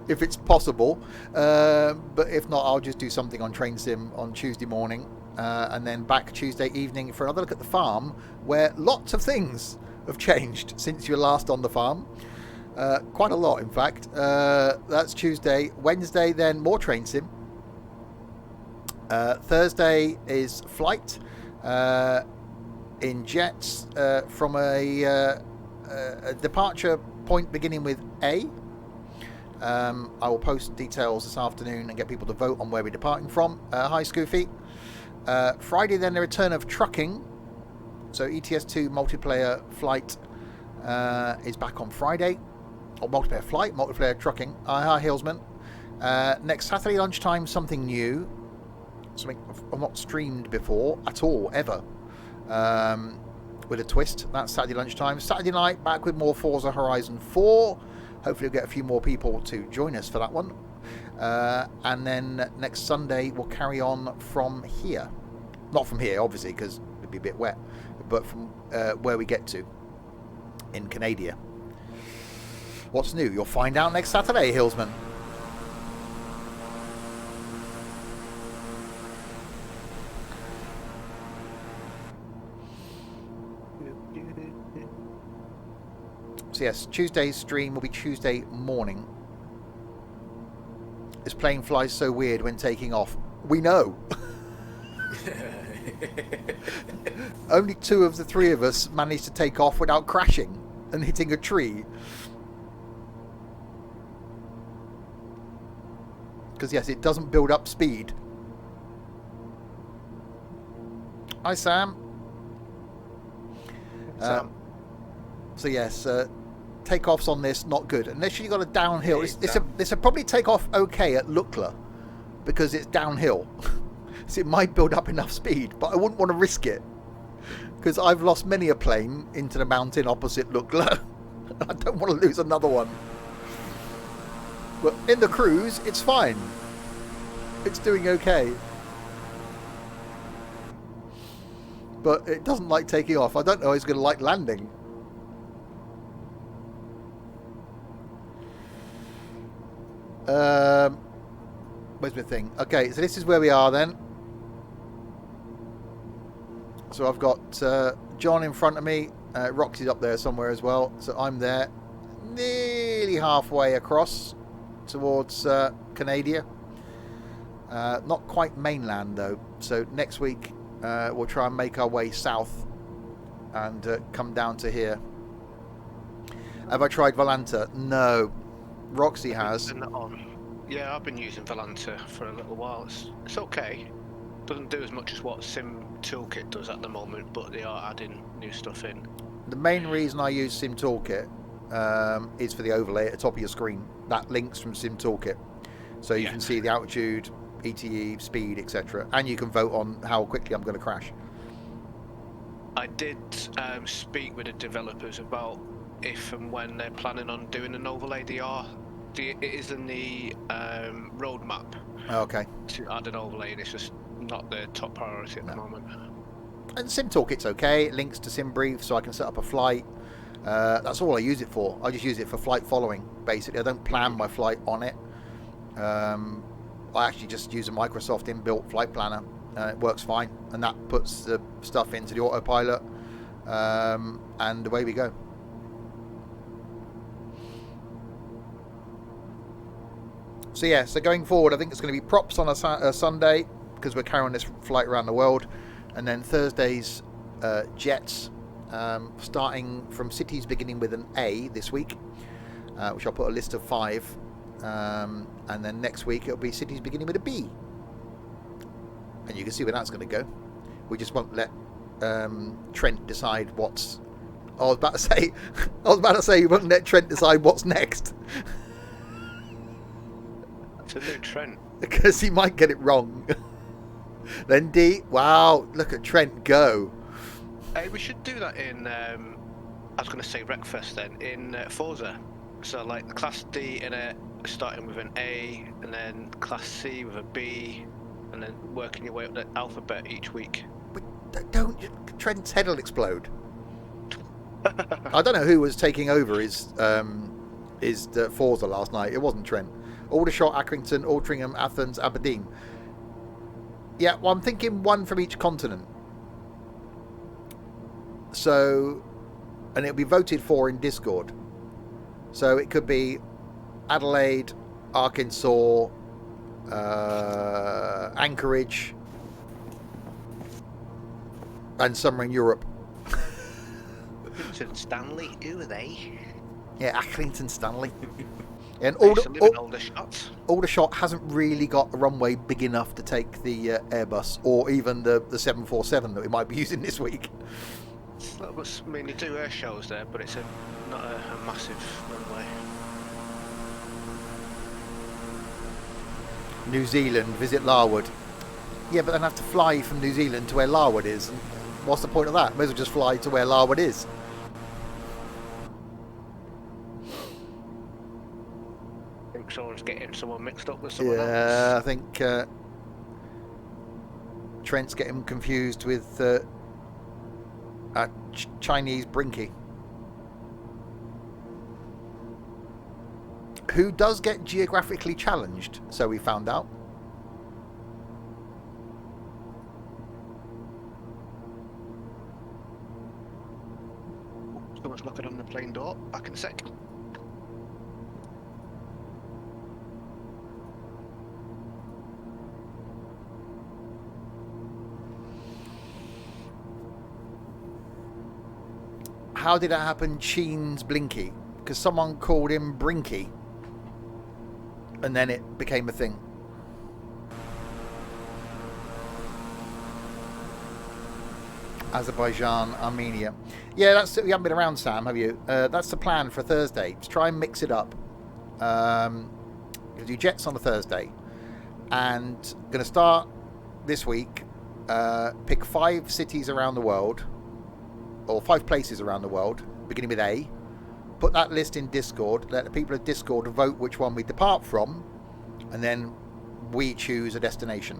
If it's possible. But if not, I'll just do something on train sim on Tuesday morning. And then back Tuesday evening for another look at the farm, where lots of things have changed since you were last on the farm. Quite a lot, in fact. That's Tuesday. Wednesday, then more train sim. Thursday is flight in jets from a departure point beginning with A. I will post details this afternoon and get people to vote on where we're departing from. Hi, Scoofy. Friday, then the return of trucking. So ETS2 multiplayer flight is back on Friday. Or multiplayer flight, multiplayer trucking. Hi, Hillsman. Next Saturday lunchtime, something new. Something I've not streamed before at all, ever. With a twist. That's Saturday lunchtime. Saturday night, back with more Forza Horizon 4. Hopefully we'll get a few more people to join us for that one. And then next Sunday, we'll carry on from here. Not from here, obviously, because it'd be a bit wet. But from where we get to in Canada. What's new? You'll find out next Saturday, Hillsman. So yes, Tuesday's stream will be Tuesday morning. This plane flies so weird when taking off. We know. Only 2 of the 3 of us managed to take off without crashing and hitting a tree. Because yes, it doesn't build up speed. Hi, Sam. So yes, takeoffs on this not good unless you got a downhill. This will probably take off okay at Lukla because it's downhill, so it might build up enough speed. But I wouldn't want to risk it because I've lost many a plane into the mountain opposite Lukla. I don't want to lose another one. But in the cruise, it's fine. It's doing okay. But it doesn't like taking off. I don't know it's going to like landing. Where's my thing? Okay, so this is where we are then. So I've got John in front of me. Roxy's up there somewhere as well. So I'm there. Nearly halfway across towards Canada. Not quite mainland though. So next week we'll try and make our way south and come down to here. Have I tried Volanta? No. Roxy has. Turn that on. Yeah, I've been using Volanta for a little while. It's okay. Doesn't do as much as what Sim Toolkit does at the moment, but they are adding new stuff in. The main reason I use Sim Toolkit is for the overlay at the top of your screen. That links from Sim Toolkit. So you can see the altitude, ETE, speed, etc. And you can vote on how quickly I'm going to crash. I did speak with the developers about if and when they're planning on doing an overlay. It is in the roadmap Okay. to add an overlay, and it's just not the top priority at the moment. And Sim Toolkit's okay. It links to Sim Brief, so I can set up a flight. That's all I use it for. I just use it for flight following, basically. I don't plan my flight on it. I actually just use a Microsoft inbuilt flight planner. It works fine, and that puts the stuff into the autopilot, and away we go. So yeah, so going forward, I think it's going to be props on a Sunday, because we're carrying this flight around the world, and then Thursday's jets, starting from cities beginning with an A this week, which I'll put a list of 5, and then next week it'll be cities beginning with a B, and you can see where that's going to go. We just won't let Trent decide what's. I was about to say you won't let Trent decide what's next. It's a new Trent. Because he might get it wrong. Then D, wow, look at Trent go. Hey, we should do that in, I was going to say Wreckfest then, in Forza. So like the Class D in it, starting with an A, and then Class C with a B, and then working your way up the alphabet each week. But don't, Trent's head will explode. I don't know who was taking over his Forza last night. It wasn't Trent. Aldershot, Accrington, Altrincham, Athens, Aberdeen. Yeah, well, I'm thinking one from each continent. So, and it'll be voted for in Discord. So it could be Adelaide, Arkansas, Anchorage, and somewhere in Europe. Stanley, who are they? Yeah, Accrington, Stanley. And Aldershot hasn't really got a runway big enough to take the Airbus or even the 747 that we might be using this week. I mean, you do air shows there, but it's not a massive runway. New Zealand, visit Larwood. Yeah, but then I have to fly from New Zealand to where Larwood is. And what's the point of that? May as well just fly to where Larwood is. Someone's getting someone mixed up with someone else. Yeah, I think Trent's getting confused with Chinese Brinky, who does get geographically challenged, so we found out. Someone's knocking on the plane door. Back in a sec. How did it happen? Sheen's Blinky, because someone called him Brinky, and then it became a thing. Azerbaijan, Armenia. Yeah, that's. You haven't been around, Sam, have you? That's the plan for Thursday. To try and mix it up. We'll do jets on a Thursday, and going to start this week. Pick 5 cities around the world. Or 5 places around the world, beginning with A. Put that list in Discord. Let the people of Discord vote which one we depart from, and then we choose a destination.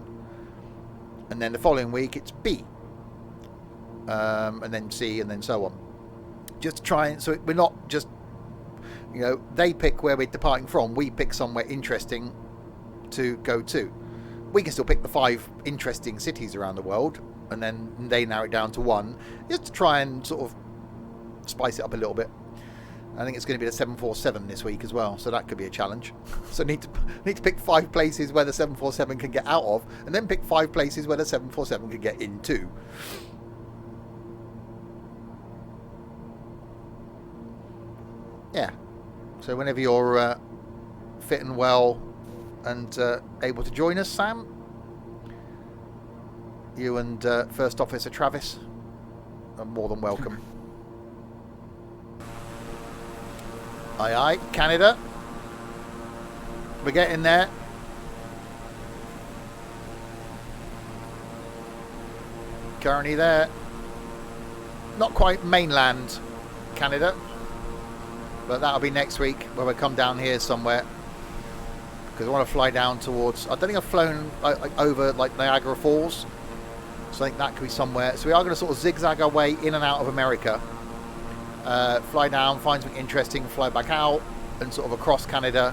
And then the following week it's B, and then C, and then so on. Just to try and so we're not just, you know, they pick where we're departing from. We pick somewhere interesting to go to. We can still pick the 5 interesting cities around the world, and then they narrow it down to 1, just to try and sort of spice it up a little bit. I think it's going to be the 747 this week as well, so that could be a challenge. So need to pick 5 places where the 747 can get out of, and then pick 5 places where the 747 can get into. Yeah. So whenever you're fit and well and able to join us, Sam, you and First Officer Travis are more than welcome. Aye, aye, Canada. We're getting there. Currently there. Not quite mainland Canada, but that'll be next week when we come down here somewhere. Because I want to fly down towards... I don't think I've flown over like Niagara Falls. So I think that could be somewhere. So we are going to sort of zigzag our way in and out of America. Fly down, find something interesting, fly back out, and sort of across Canada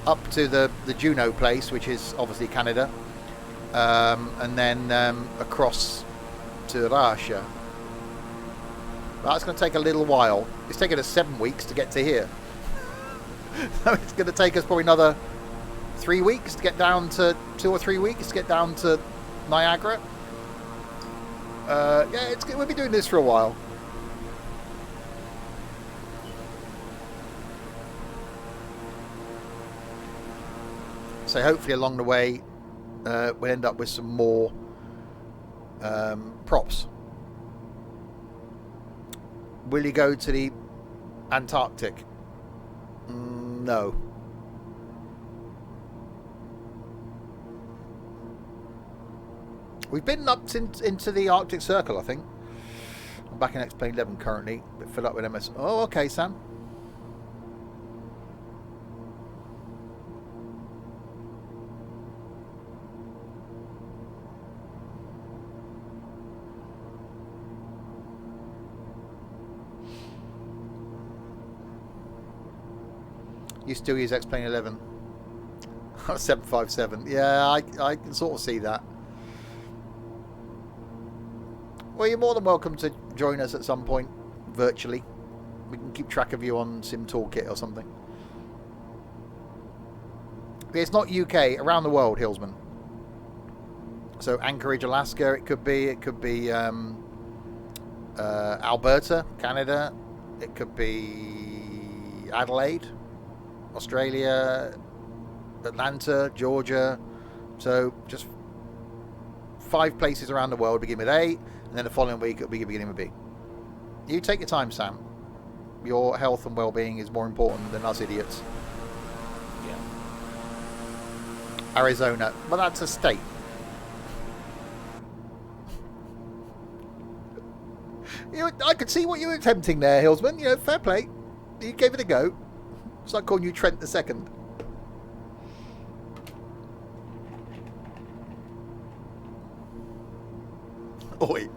up to the Juneau place, which is obviously Canada, and then across to Russia. That's going to take a little while. It's taken us 7 weeks to get to here. So it's going to take us probably another 3 weeks to get down to 2 or 3 weeks to get down to Niagara. Yeah, we'll be doing this for a while. So hopefully along the way we'll end up with some more props. Will you go to the Antarctic? No. We've been up into the Arctic Circle, I think. I'm back in X-Plane 11 currently, but filled up with MS. Oh, okay, Sam. You still use X-Plane 11. 757. Yeah, I can sort of see that. Well, you're more than welcome to join us at some point, virtually. We can keep track of you on Sim Toolkit or something. It's not UK, around the world, Hillsman. So Anchorage, Alaska, it could be Alberta, Canada. It could be Adelaide, Australia, Atlanta, Georgia. So just 5 places around the world begin with A, and then the following week it'll be beginning with B. You take your time, Sam. Your health and well-being is more important than us idiots. Yeah. Arizona. Well, that's a state. I could see what you were attempting there, Hillsman. Fair play. You gave it a go. It's like calling you Trent the Second. Oi.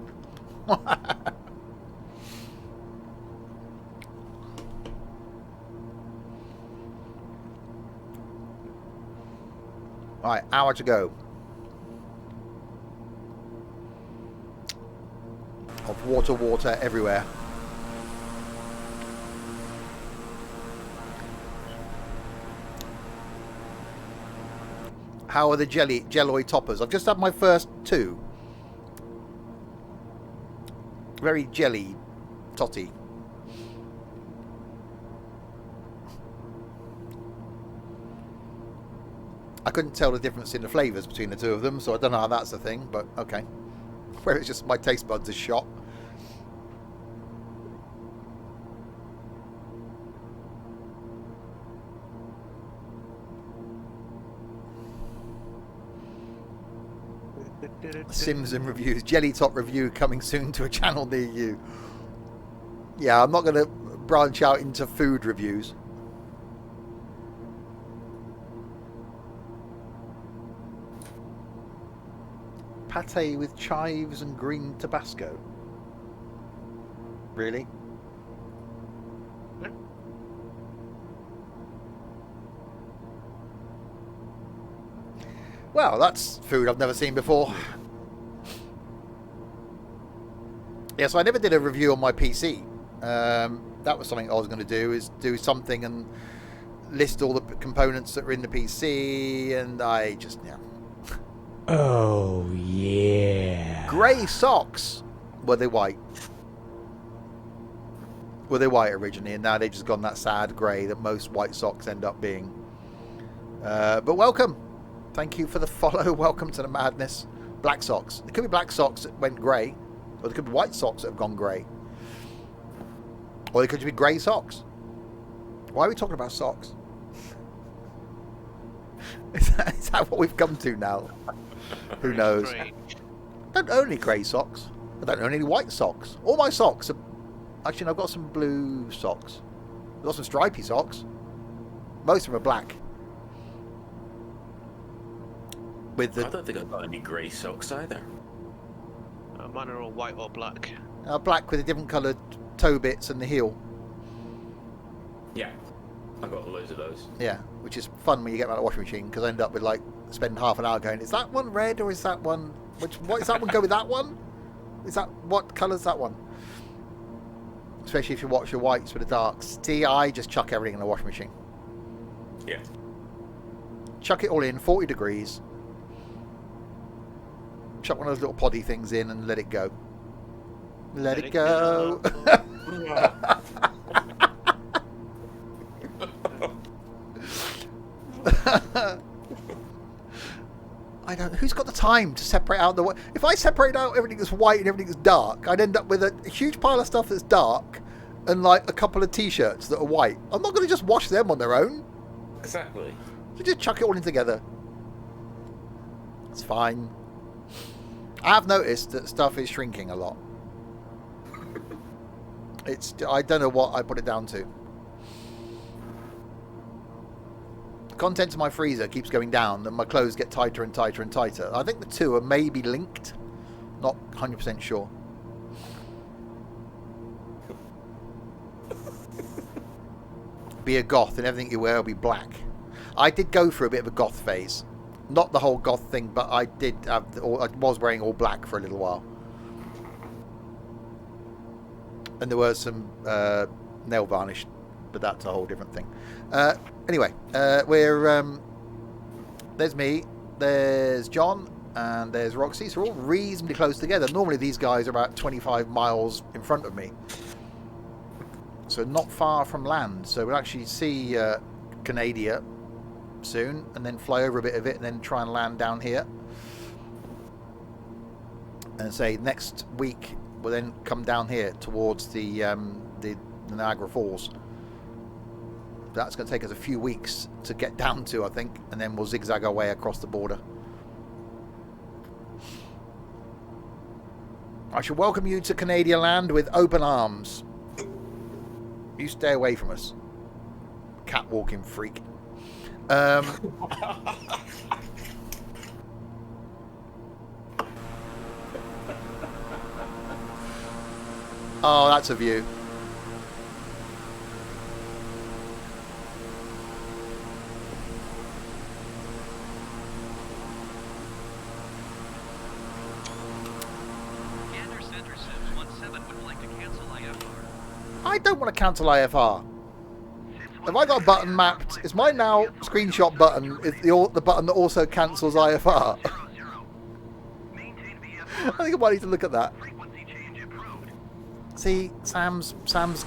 Right, hour to go. Of water everywhere. How are the jelloy toppers? I've just had my first 2. Very jelly, totty. I couldn't tell the difference in the flavours between the 2 of them, so I don't know how that's the thing, but okay. Where it's just my taste buds are shot. Sims and reviews. Jelly Top review coming soon to a channel near you. Yeah, I'm not going to branch out into food reviews. Pate with chives and green Tabasco. Really? Well, that's food I've never seen before. Yeah, so I never did a review on my PC. That was something I was going to do, is do something and list all the components that are in the PC, and I just, yeah. Oh, yeah. Grey socks. Were they white? Were they white originally, and now they've just gone that sad grey that most white socks end up being. But welcome. Thank you for the follow. Welcome to the madness. Black socks. There could be black socks that went grey, or there could be white socks that have gone grey. Or they could just be grey socks. Why are we talking about socks? Is that what we've come to now? Who Very knows? strange. I don't own any grey socks. I don't own any white socks. All my socks are... Actually, I've got some blue socks. I've got some stripy socks. Most of them are black. With I the don't think I've got any grey socks either. Mine are all white or black. black with the different coloured toe bits and the heel. Yeah, I've got loads of those. Yeah, which is fun when you get out of the washing machine, because I end up with like spending half an hour going, is that one red or is that one... What is that one go with that one? Is that... What colour's that one? Especially if you watch your whites with the darks. See, I just chuck everything in the washing machine. Yeah. Chuck it all in, 40 degrees. Chuck one of those little poddy things in and let it go. Let it go. I don't... Who's got the time to separate out the... If I separate out everything that's white and everything that's dark, I'd end up with a huge pile of stuff that's dark and like a couple of t-shirts that are white. I'm not going to just wash them on their own. Exactly. So just chuck it all in together. It's fine. I have noticed that stuff is shrinking a lot. I don't know what I put it down to. The contents of my freezer keeps going down and my clothes get tighter and tighter and tighter. I think the two are maybe linked. Not 100% sure. Be a goth and everything you wear will be black. I did go through a bit of a goth phase. Not the whole goth thing, but I did have... I was wearing all black for a little while. And there was some nail varnish, but that's a whole different thing. Anyway, we're... there's me, there's John, and there's Roxy. So we're all reasonably close together. Normally these guys are about 25 miles in front of me. So not far from land. So we'll actually see Canada soon, and then fly over a bit of it, and then try and land down here. And say next week we'll then come down here towards the Niagara Falls. That's going to take us a few weeks to get down to, I think, and then we'll zigzag our way across the border. I shall welcome you to Canadian land with open arms. You stay away from us, catwalking freak. Oh, that's a view. Gander Center Sims 17 would like to cancel IFR. I don't want to cancel IFR. Have I got a button mapped? Is mine now screenshot button is the button that also cancels IFR? I think I might need to look at that. Frequency change approved. See, Sam's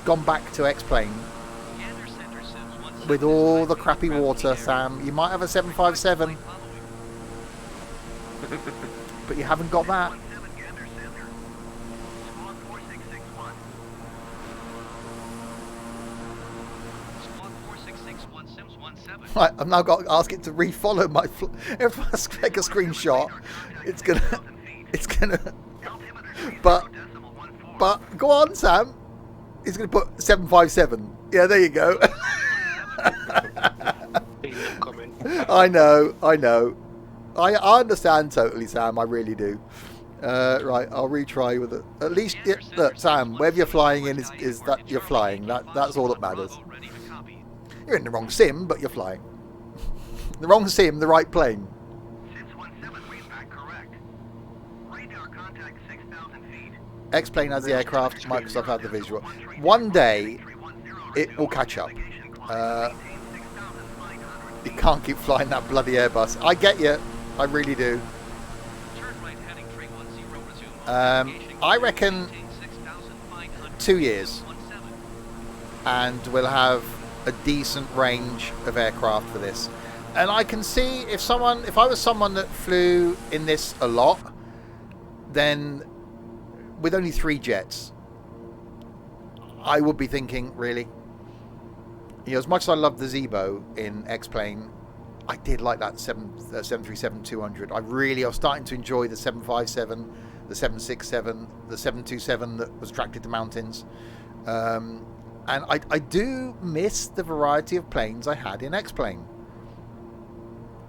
gone back to X-Plane Gander Center Sims 17 with all the crappy water, Sam. You might have a 757, but you haven't got that. 17 Gander Center. Squad 4661. Squad 4661 Sims 17. Right, I've now got to ask it to refollow my... If I take a screenshot, it's gonna... But go on, Sam. He's gonna put 757. Yeah, there you go. I know. I understand totally, Sam. I really do. Right, I'll retry with it. At least, look, Sam, wherever you're flying in is that you're flying. That's all that matters. You're in the wrong sim, but you're flying. The wrong sim, the right plane. 617 read back correct. Radar contact 6,000 feet. X-Plane has the aircraft, Microsoft has the visual. One day, it will catch up. You can't keep flying that bloody Airbus. I get you. I really do. I reckon 2 years, and we'll have a decent range of aircraft for this. And I can see if I was someone that flew in this a lot, then with only 3 jets, I would be thinking, really? You know, as much as I love the Zebo in X-Plane, I did like that 737-200. I was starting to enjoy the 757, the 767, the 727 that was attracted to mountains. And I do miss the variety of planes I had in X-Plane.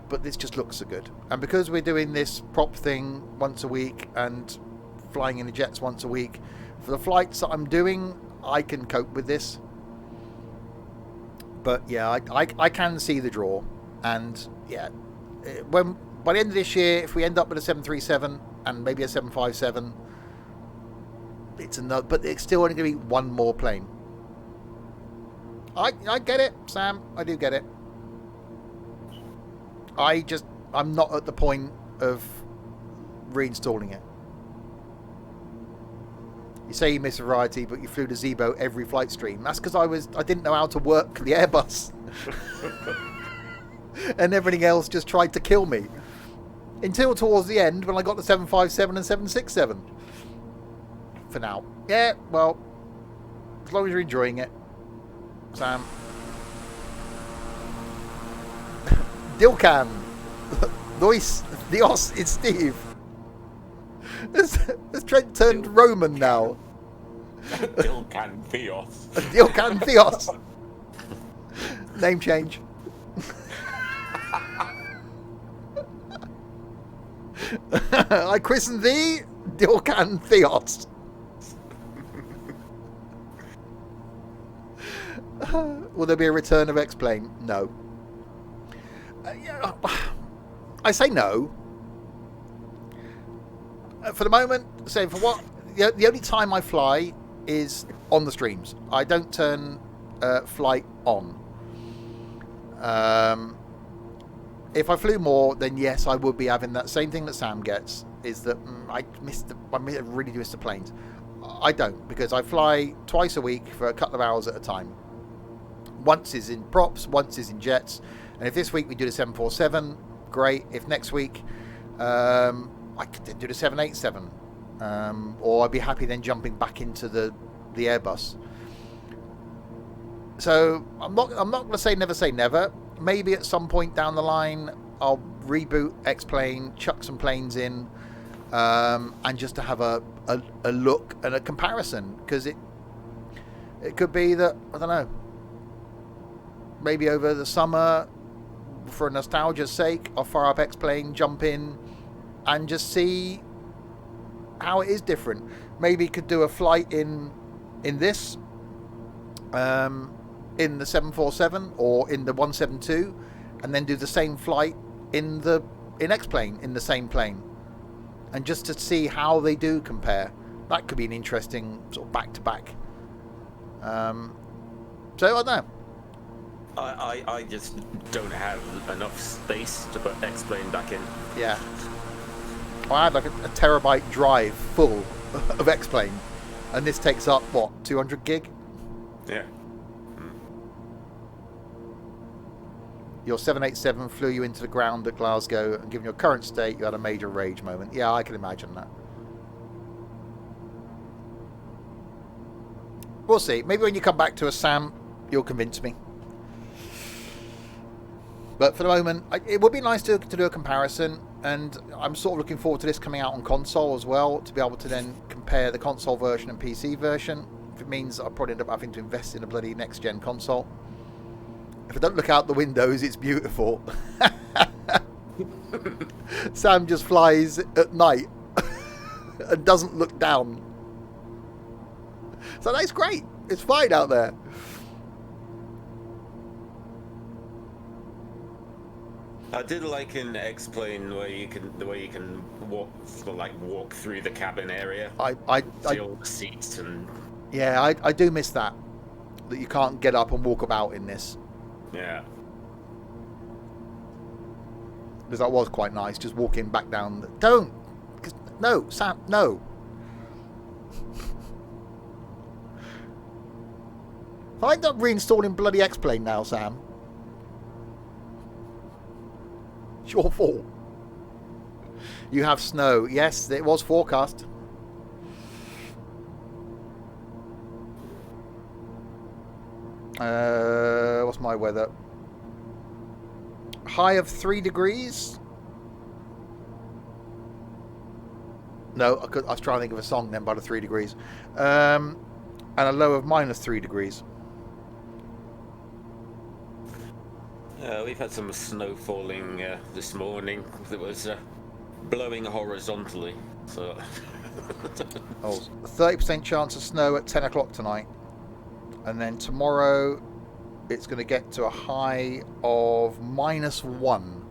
But this just looks so good. And because we're doing this prop thing once a week and flying in the jets once a week, for the flights that I'm doing, I can cope with this. But yeah, I can see the draw. And yeah, by the end of this year, if we end up with a 737 and maybe a 757, it's another, but it's still only going to be one more plane. I get it, Sam. I do get it. I'm not at the point of reinstalling it. You say you miss variety, but you flew the Zebo every flight stream. That's because I didn't know how to work the Airbus. And everything else just tried to kill me. Until towards the end when I got the 757 and 767. For now. Yeah, well, as long as you're enjoying it, Sam. Dilcan. Dios, it's Steve. Has Trent turned Roman now? Dilcan Theos. Dilcan Theos. Name change. I christen thee Dilcan Theos. Will there be a return of X-Plane? No. I say no. For the moment, so for what the only time I fly is on the streams. I don't turn flight on. If I flew more, then yes, I would be having that same thing that Sam gets. Is that I really do miss the planes. I don't, because I fly twice a week for a couple of hours at a time. Once is in props, once is in jets. And if this week we do the 747, great. If next week I could then do the 787, or I'd be happy then jumping back into the Airbus. So I'm not going to say never. Maybe at some point down the line I'll reboot X-Plane, chuck some planes in, and just to have a look and a comparison, because it could be that, I don't know, maybe over the summer, for nostalgia's sake, I'll fire up X-Plane, jump in, and just see how it is different. Maybe could do a flight in this, in the 747 or in the 172, and then do the same flight in X-Plane, in the same plane, and just to see how they do compare. That could be an interesting sort of back-to-back. So I don't know. I just don't have enough space to put X-Plane back in. Yeah. I had like a terabyte drive full of X-Plane, and this takes up, what, 200 gig? Yeah. Your 787 flew you into the ground at Glasgow, and given your current state, you had a major rage moment. Yeah, I can imagine that. We'll see. Maybe when you come back to us, Sam, you'll convince me. But for the moment, it would be nice to do a comparison, and I'm sort of looking forward to this coming out on console as well, to be able to then compare the console version and PC version. If it means I'll probably end up having to invest in a bloody next-gen console. If I don't look out the windows, it's beautiful. Sam just flies at night and doesn't look down. So that's great. It's fine out there. I did like in X-Plane where you can walk through the cabin area. I see all the seats and. Yeah, I do miss that. that you can't get up and walk about in this. Yeah. Because that was quite nice, just walking back down. Don't! No, Sam, no. I end up reinstalling bloody X-Plane now, Sam. It's your fault. You have snow. Yes, it was forecast. What's my weather? High of 3 degrees. No, I was trying to think of a song then by the 3 degrees. And a low of -3 degrees. We've had some snow falling this morning. It was blowing horizontally. So. Oh, 30% chance of snow at 10 o'clock tonight. And then tomorrow it's going to get to a high of -1.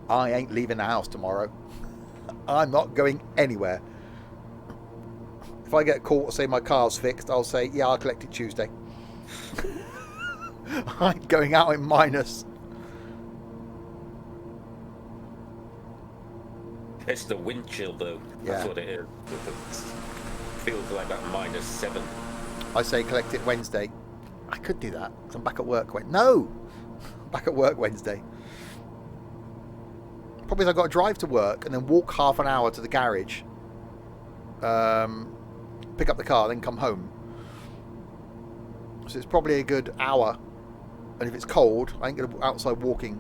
I ain't leaving the house tomorrow. I'm not going anywhere. If I get caught or say my car's fixed, I'll say, yeah, I'll collect it Tuesday. I'm going out in minus. It's the wind chill, though. Yeah. That's what it is. It feels like that -7. I say collect it Wednesday. I could do that because I'm back at work. No! I'm back at work Wednesday. Probably is I've got to drive to work and then walk half an hour to the garage. Pick up the car, then come home. So it's probably a good hour. And if it's cold, I ain't going to be outside walking.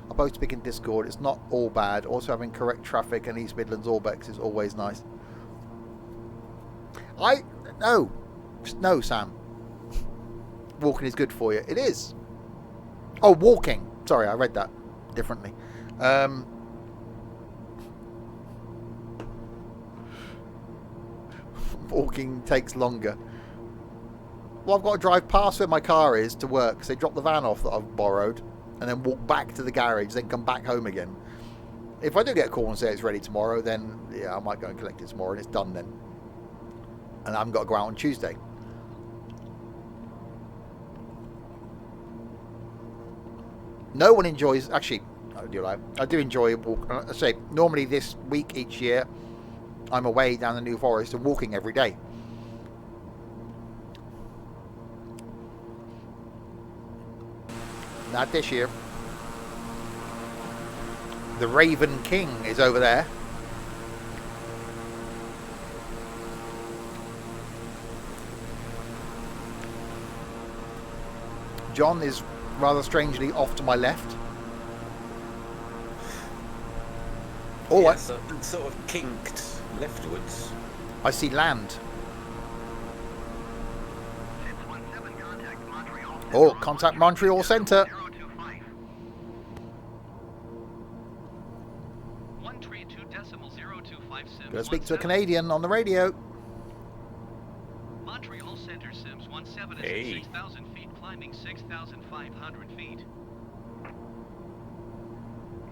I both speak in Discord. It's not all bad. Also having correct traffic in East Midlands Orbex is always nice. No, Sam. Walking is good for you. It is. Oh, walking. Sorry, I read that differently. Walking takes longer. Well, I've got to drive past where my car is to work because they dropped the van off that I've borrowed and then walk back to the garage, then come back home again. If I do get a call and say it's ready tomorrow, then yeah, I might go and collect it tomorrow and it's done then. And I haven't got to go out on Tuesday. No one enjoys... Actually, I do enjoy walking. I say, normally this week each year, I'm away down the New Forest and walking every day. Not this year. The Raven King is over there. John is rather strangely off to my left. Oh, yeah, so sort of kinked leftwards. I see land. 617 contact Montreal. Oh, contact Montreal Centre. 025. 132.025 Gonna speak to a Canadian on the radio. Montreal Center Sims 17 is Hey. at 6,000 feet, climbing 6,500 feet.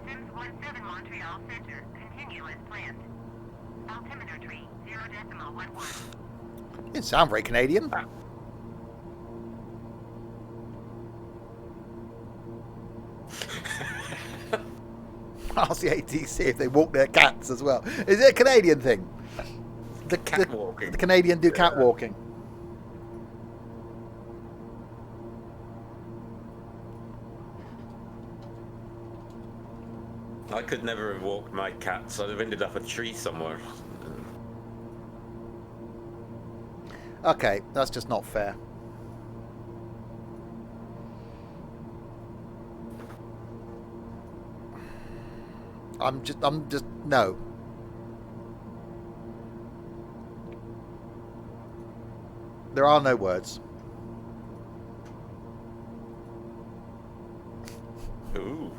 Sims 17 Montreal Center. Continue as planned. Altimeter 0.11. Didn't sound very Canadian. Ask the ATC if they walk their cats as well. Is it a Canadian thing? The Catwalking. The Canadian do catwalking. I could never have walked my cats. I'd have ended up a tree somewhere. Okay, that's just not fair. I'm just no. There are no words. Ooh.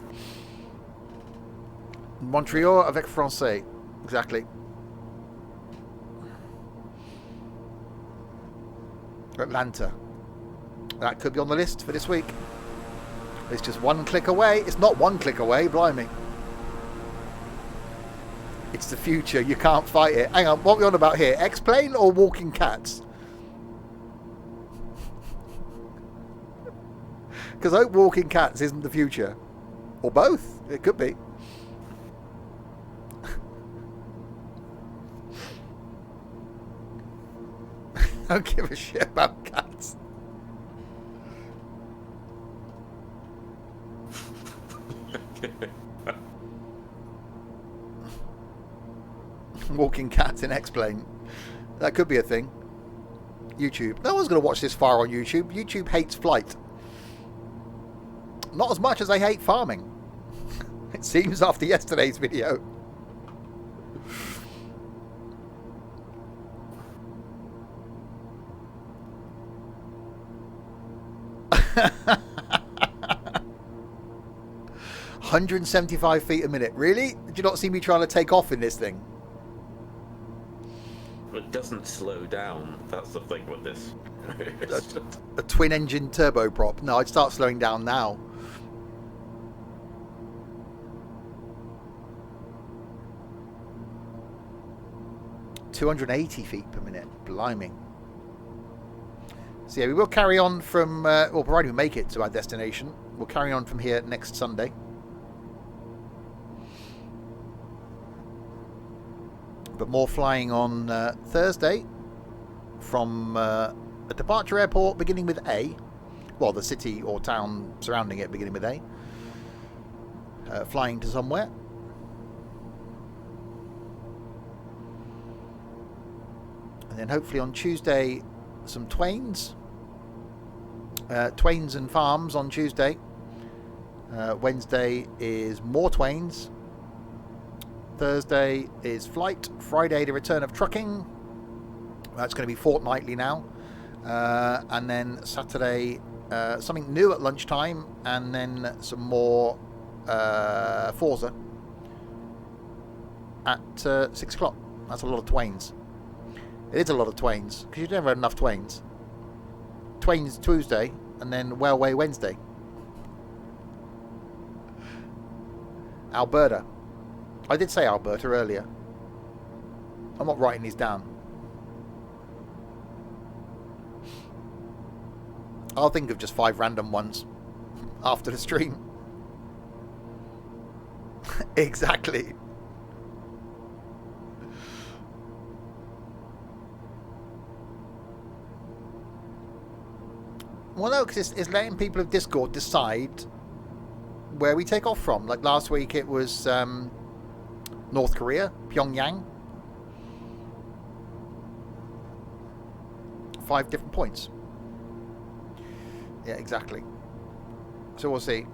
Montreal avec français. Exactly. Atlanta. That could be on the list for this week. It's just one click away. It's not one click away, blimey. It's the future. You can't fight it. Hang on, what are we on about here? X-Plane or walking cats? Because I hope walking cats isn't the future. Or both. It could be. I don't give a shit about cats. Walking cats in X-Plane. That could be a thing. YouTube. No one's going to watch this far on YouTube. YouTube hates flight. Not as much as they hate farming. It seems after yesterday's video. 175 feet a minute. Really? Did you not see me trying to take off in this thing? It doesn't slow down. That's the thing with this. A twin engine turboprop. No, I'd start slowing down now. ...280 feet per minute. Blimey. So yeah, we will carry on from... well, provided we make it to our destination. We'll carry on from here next Sunday. But more flying on Thursday from a departure airport beginning with A. Well, the city or town surrounding it beginning with A. Flying to somewhere. And then hopefully on Tuesday, some Twains. Twains and Farms on Tuesday. Wednesday is more Twains. Thursday is flight. Friday, the return of trucking. That's going to be fortnightly now. And then Saturday, something new at lunchtime. And then some more Forza at 6 o'clock. That's a lot of Twains. It is a lot of Twains, because you never had enough Twains. Twains Tuesday, and then Wellway Wednesday. Alberta. I did say Alberta earlier. I'm not writing these down. I'll think of just 5 random ones after the stream. Exactly. Well, no, because it's letting people of Discord decide where we take off from. Like last week, it was North Korea, Pyongyang. 5 different points. Yeah, exactly. So we'll see.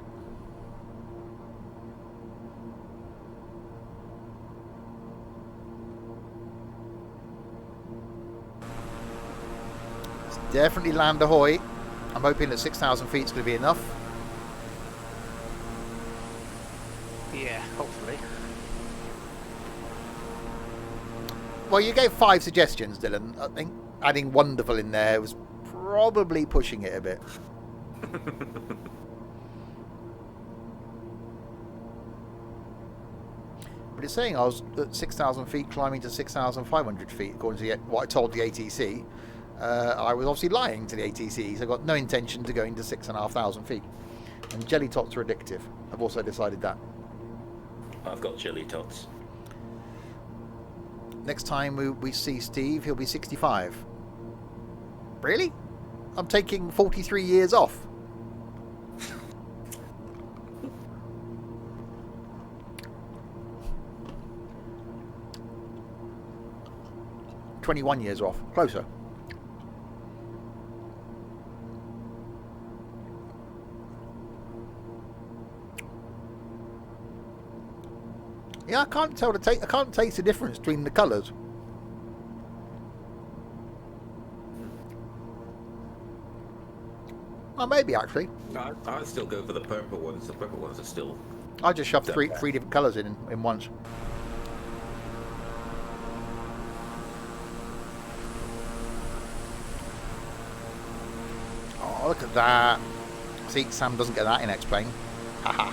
It's definitely land ahoy. I'm hoping that 6,000 feet is going to be enough. Yeah, hopefully. Well, you gave 5 suggestions, Dylan. I think adding wonderful in there was probably pushing it a bit. But it's saying I was at 6,000 feet climbing to 6,500 feet, according to what I told the ATC. I was obviously lying to the ATC, so I've got no intention to going to 6,500 feet. And jelly tots are addictive. I've also decided that. I've got jelly tots. Next time we see Steve, he'll be 65. Really? I'm taking 43 years off. ...21 years off. Closer. Yeah, I can't tell I can't taste the difference between the colours. Well, maybe actually. I'd still go for the purple ones. The purple ones are still... I just shoved three different colours in once. Oh, look at that. See, Sam doesn't get that in X-Plane. Haha.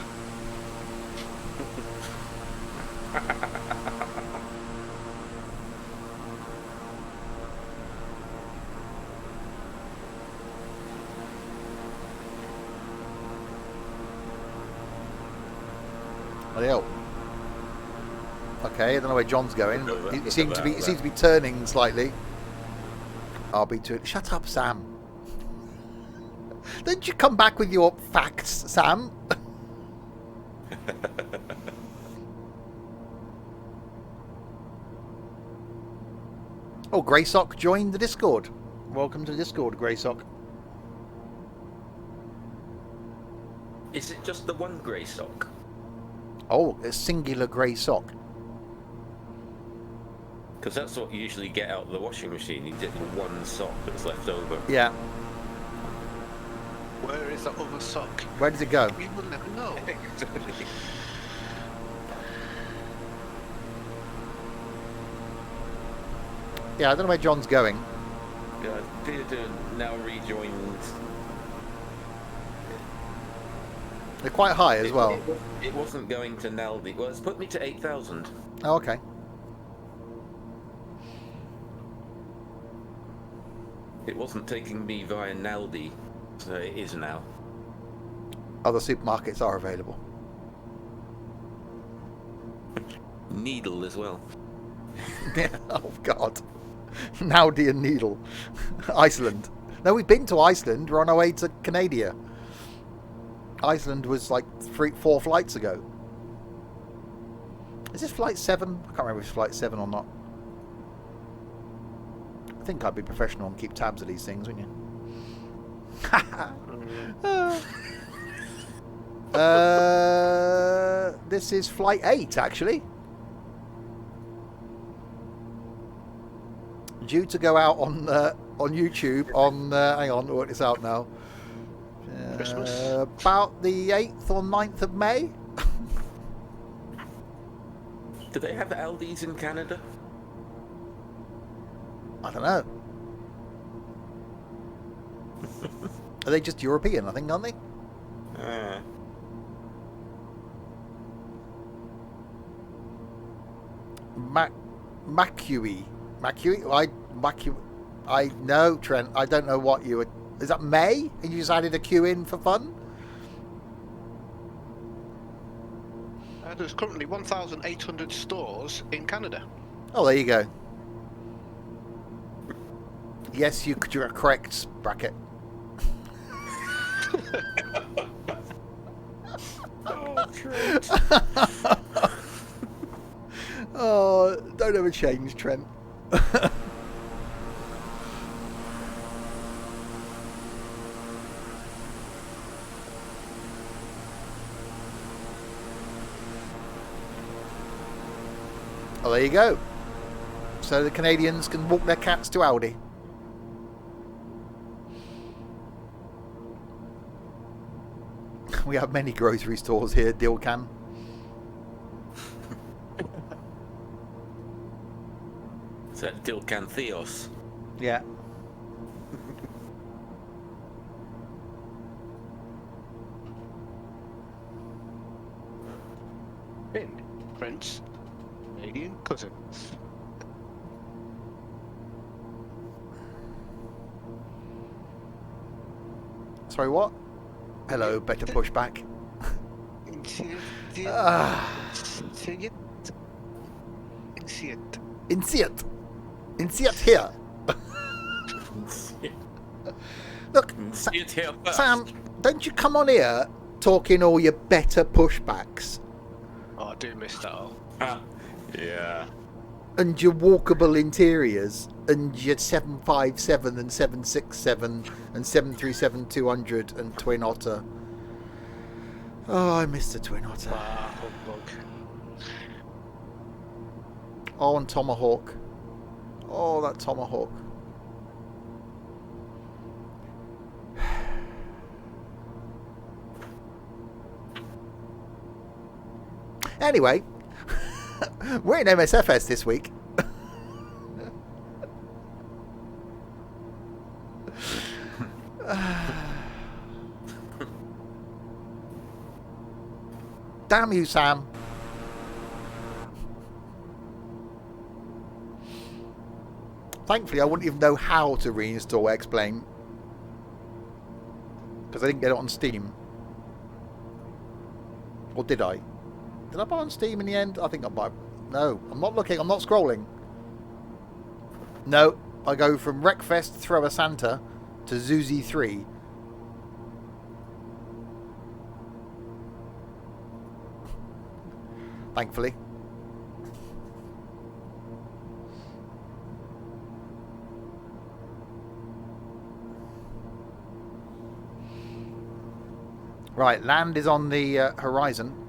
Bloody hell. Okay, I don't know where John's going. Look at He that, seems to be. look He at seems to be turning slightly. I'll be too. Shut up, Sam. Don't you come back with your facts, Sam? Oh, Greysock joined the Discord. Welcome to the Discord, Greysock. Is it just the one grey sock? Oh, a singular grey sock. Because that's what you usually get out of the washing machine. You get one sock that's left over. Yeah. Where is the other sock? Where does it go? We will never know. Yeah, I don't know where John's going. Yeah, Peter now rejoined. They're quite high as well. It wasn't going to Naldi. Well, it's put me to 8,000. Oh, okay. It wasn't taking me via Naldi, so it is now. Other supermarkets are available. Needle as well. Yeah. Oh, God. Naudi and Needle. Iceland. No, we've been to Iceland. We're on our way to Canada. Iceland was like 4 flights ago. Is this flight 7? I can't remember if it's flight 7 or not. I think I'd be professional and keep tabs of these things, wouldn't you? This is flight 8, actually. Due to go out on YouTube on hang on, work this out now. Christmas? About the 8th or 9th of May. Do they have Aldi's in Canada? I don't know. Are they just European, I think, aren't they? Macui. I know, Trent. I don't know what you were. Is that May? And you just added a queue in for fun? There's currently 1,800 stores in Canada. Oh, there you go. Yes, you're correct, Bracket. Oh, Trent. Oh, don't ever change, Trent. Oh, there you go. So the Canadians can walk their cats to Aldi. We have many grocery stores here, Dilcan. Is that Dilcan Theos? Yeah. In French, Canadian cousin. Sorry, what? Hello, better pushback. Insert here. Look, Sam, don't you come on here talking all your better pushbacks Oh, I do miss that all. Yeah. and your walkable interiors and your 757 and 767 and 737-200 and Twin Otter. Oh, I miss the Twin Otter. Humbug. Oh, and Tomahawk. Oh, that Tomahawk. Anyway, we're in MSFS this week. Damn you, Sam. Thankfully, I wouldn't even know how to reinstall X-Plane because I didn't get it on Steam. Or did I? Did I buy on Steam in the end? I think I bought... No, I'm not looking. I'm not scrolling. No, I go from Wreckfest Thrower Santa to Zuzi 3. Thankfully. Right, land is on the horizon.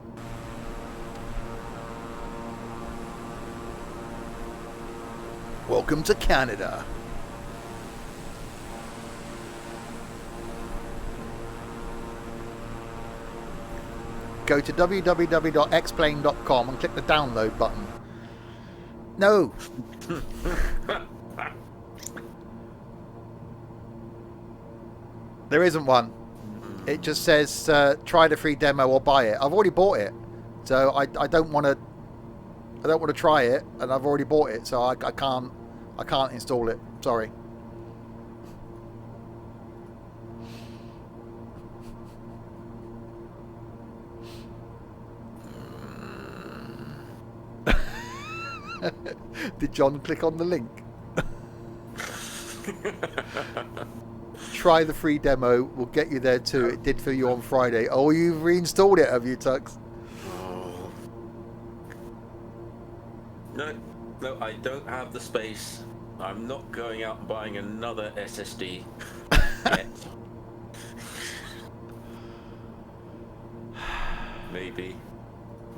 Welcome to Canada. Go to www.xplane.com and click the download button. No. There isn't one. It just says try the free demo or buy it. I've already bought it, so I don't want to. I don't want to try it, and I've already bought it, so I can't install it. Sorry. Did John click on the link? Try the free demo. We'll get you there too. It did for you on Friday. Oh, you've reinstalled it, have you, Tux? Oh. No, I don't have the space. I'm not going out and buying another SSD yet. Maybe.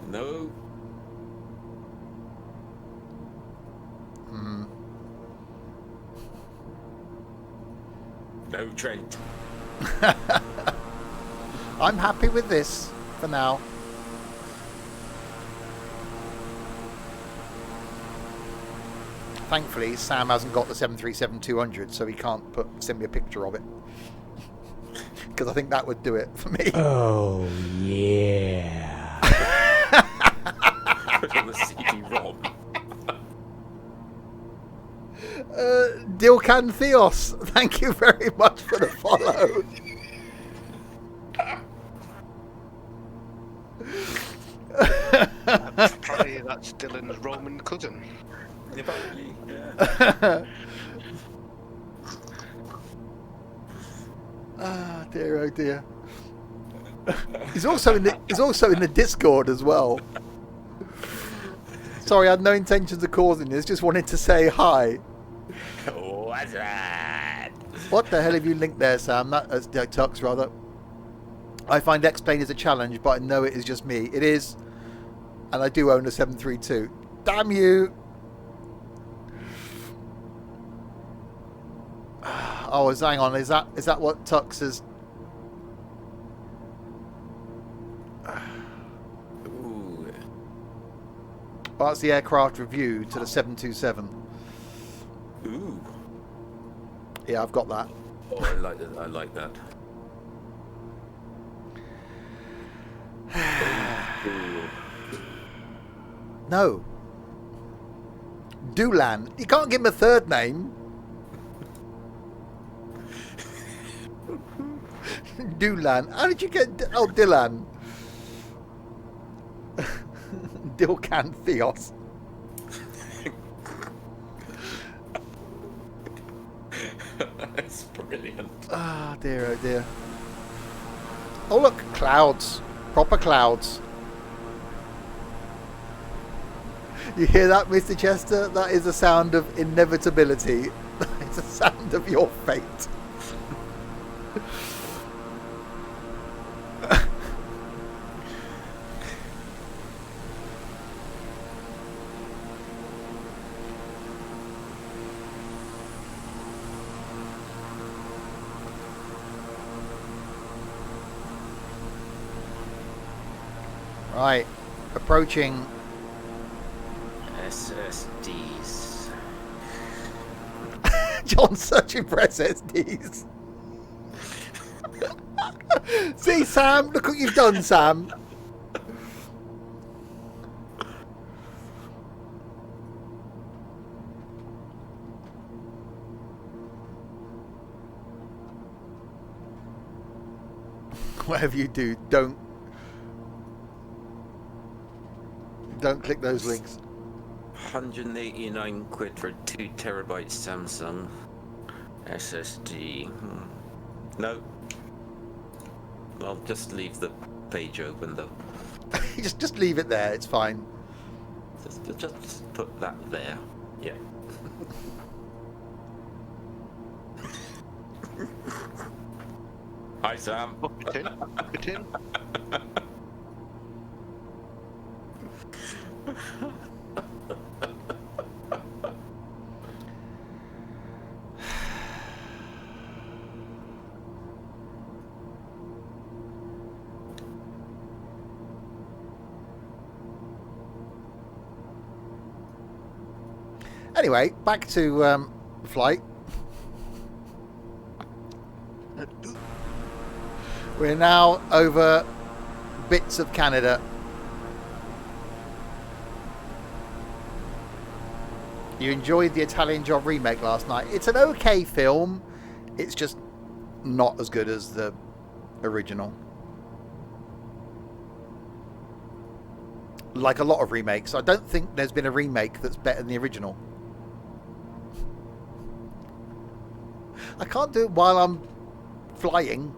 No. No, Trent. I'm happy with this for now. Thankfully, Sam hasn't got the 737-200, so he can't send me a picture of it. Because I think that would do it for me. Oh, yeah. Put on the CD-ROM. Dilcan Theos, thank you very much for the follow. Probably that's Dylan's Roman cousin. Yeah. Ah, dear, oh dear. He's also in the Discord as well. Sorry, I had no intentions of causing this. Just wanted to say hi. What's that? What the hell have you linked there, Sam? That's Tux, rather. I find X-Plane is a challenge, but I know it is just me. It is, and I do own a 732. Damn you! Oh, hang on. Is that what Tux is? Ooh. Oh, that's the aircraft review to the 727. Ooh. Yeah, I've got that. Oh, I like that. I like that. Ooh. No. Doolan. You can't give him a third name. Doolan. How did you get... Oh, Dylan. Dilcan Theos. That's brilliant. Ah, dear, oh dear. Oh, look. Clouds. Proper clouds. You hear that, Mr. Chester? That is a sound of inevitability. That is a sound of your fate. Right, approaching. SSDs. John's searching for SSDs. See, Sam, look what you've done, Sam. Whatever you do, don't. Don't click those links. 189 quid for a 2 terabyte Samsung SSD. No. I'll just leave the page open though. just leave it there. It's fine. Just put that there. Yeah. Hi Sam. Put it in. Put it in. Anyway, back to flight. We're now over bits of Canada. You enjoyed the Italian Job remake last night. It's an okay film. It's just not as good as the original. Like a lot of remakes, I don't think there's been a remake that's better than the original. I can't do it while I'm flying.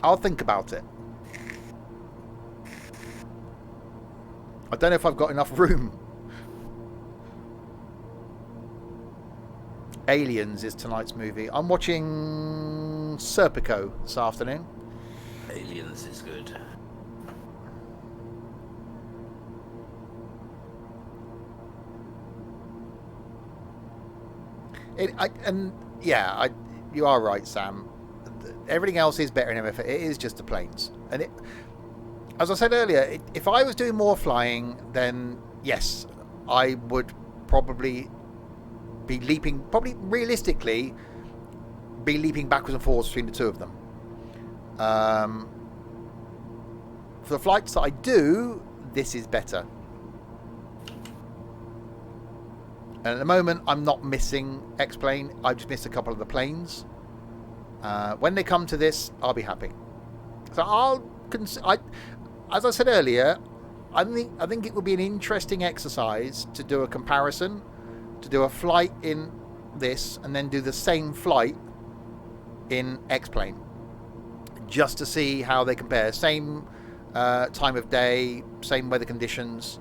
I'll think about it. I don't know if I've got enough room. Aliens is tonight's movie. I'm watching Serpico this afternoon. Aliens is good. You are right, Sam. Everything else is better in MFA. It is just the planes. And it, as I said earlier, if I was doing more flying, then yes, I would probably be leaping, realistically, be leaping backwards and forwards between the two of them. For the flights that I do, this is better. And at the moment, I'm not missing X-Plane. I've just missed a couple of the planes. When they come to this, I'll be happy. So as I said earlier, I think it would be an interesting exercise to do a comparison, to do a flight in this, and then do the same flight in X-Plane, just to see how they compare. Same time of day, same weather conditions,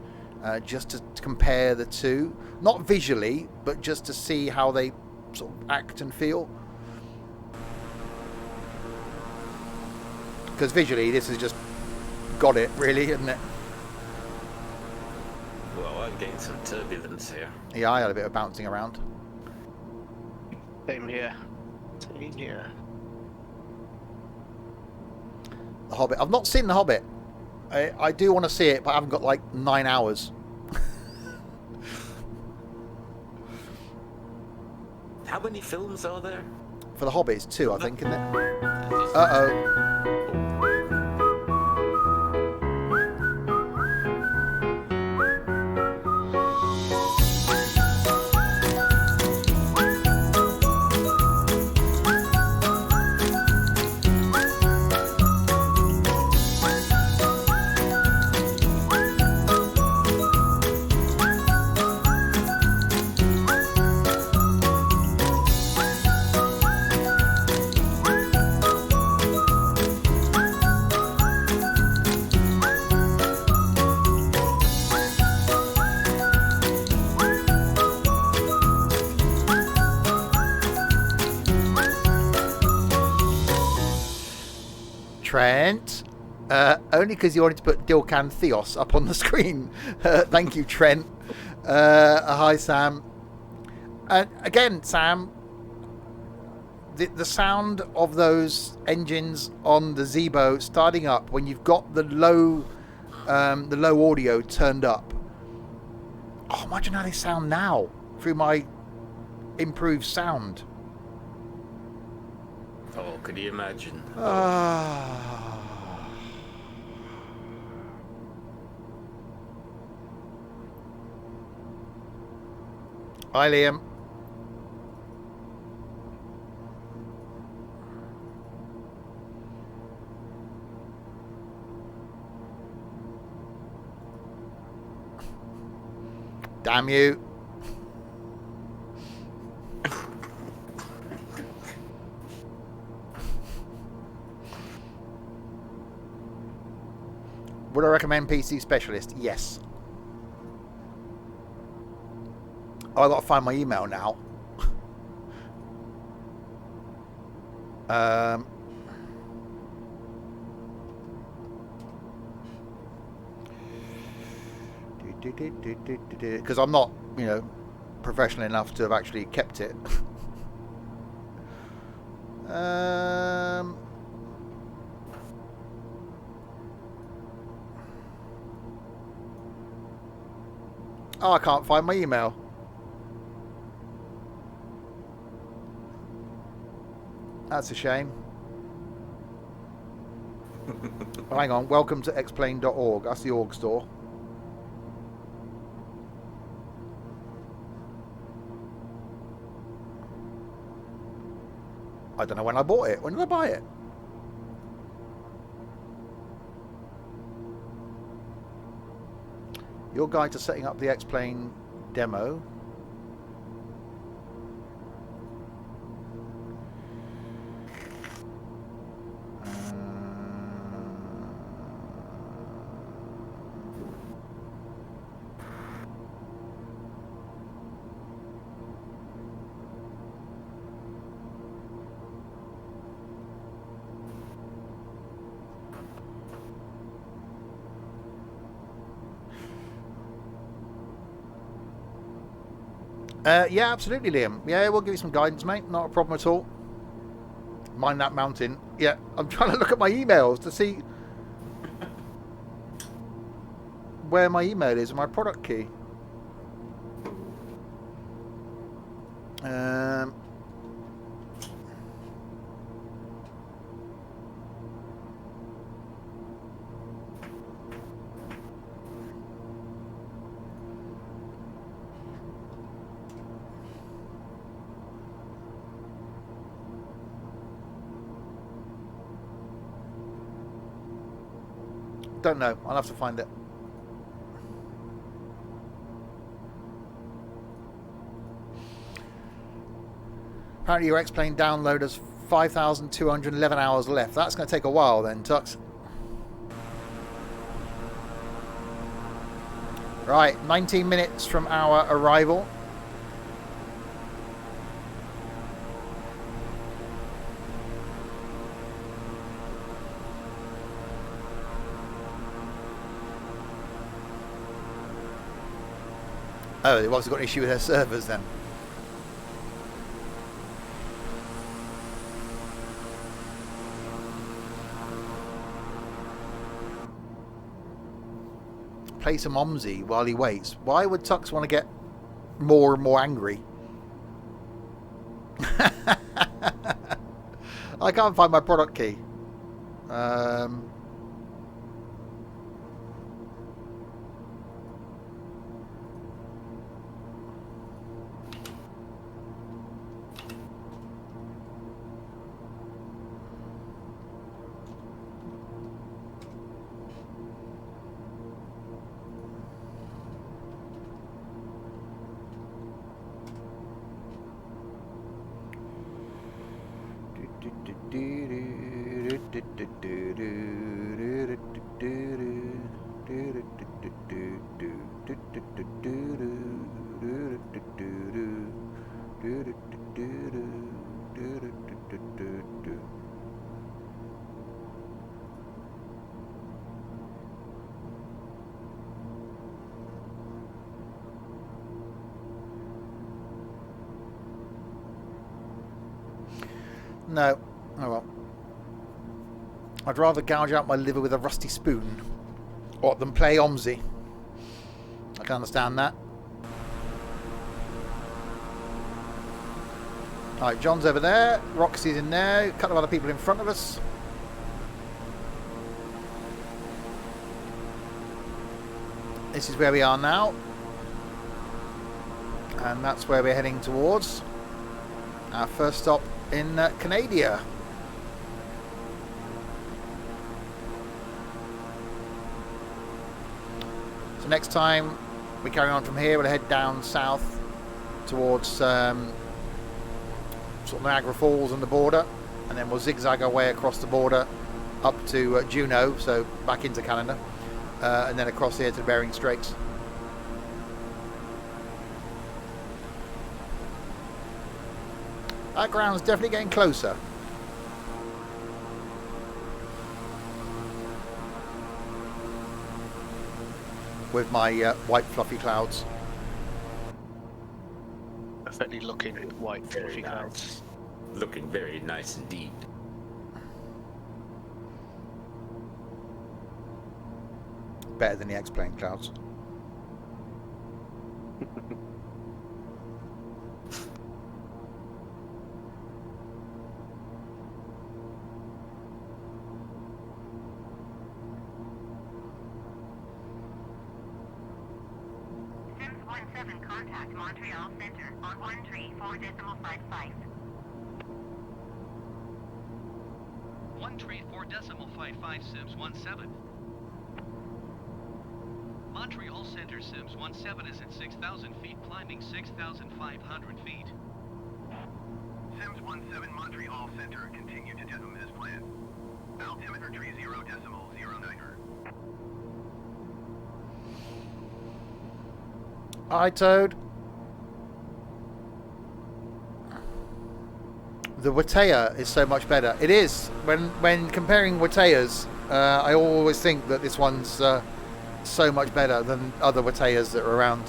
just to compare the two. Not visually, but just to see how they sort of act and feel. Because visually, this has just got it, really, isn't it? Well, I'm getting some turbulence here. Yeah, I had a bit of bouncing around. Same here. Same here. The Hobbit. I've not seen The Hobbit. I do want to see it, but I haven't got like 9 hours. How many films are there? For The Hobbit, it's 2, I think, isn't it? Uh-oh. Trent, only because you wanted to put Dilcan Theos up on the screen. Thank you, Trent. Hi, Sam. Again, Sam, the sound of those engines on the Zebo starting up when you've got the low audio turned up. Oh, imagine how they sound now through my improved sound. Oh, could you imagine? Hi, Liam. Damn you. Would I recommend PC Specialist? Yes. Oh, I got to find my email now. Because I'm not, you know, professional enough to have actually kept it. Oh, I can't find my email. That's a shame. Oh, hang on. Welcome to explain.org. That's the org store. I don't know when I bought it. When did I buy it? Your guide to setting up the Explain demo. Yeah, absolutely, Liam. Yeah, we'll give you some guidance, mate. Not a problem at all. Mind that mountain. Yeah, I'm trying to look at my emails to see where my email is and my product key. Don't know. I'll have to find it. Apparently your X-Plane download has 5,211 hours left. That's going to take a while then, Tux. Right, 19 minutes from our arrival. Oh, they've obviously got an issue with their servers then. Play some Omzi while he waits. Why would Tux want to get more and more angry? I can't find my product key. No. Oh well. I'd rather gouge out my liver with a rusty spoon than play Omzi. I can understand that. Alright, John's over there. Roxy's in there. A couple of other people in front of us. This is where we are now. And that's where we're heading towards. Our first stop in Canada. So next time we carry on from here. We'll head down south towards sort of Niagara Falls and the border, and then we'll zigzag our way across the border up to Juneau, so back into Canada, and then across here to the Bering Straits. That ground's definitely getting closer. With my white fluffy clouds. Perfectly looking white fluffy clouds. Looking very nice indeed. Better than the X-plane clouds. Sims 17 contact Montreal Center on 134.55. 134.55 Sims 17. Montreal Center Sims 17 is at 6,000 feet, climbing 6,500 feet. Sims 17 Montreal Center, continue to deadhead as planned. Altimeter tree 0.09er. Alright, Toad. The Watea is so much better. It is. When comparing Wateas, I always think that this one's so much better than other Wateas that are around.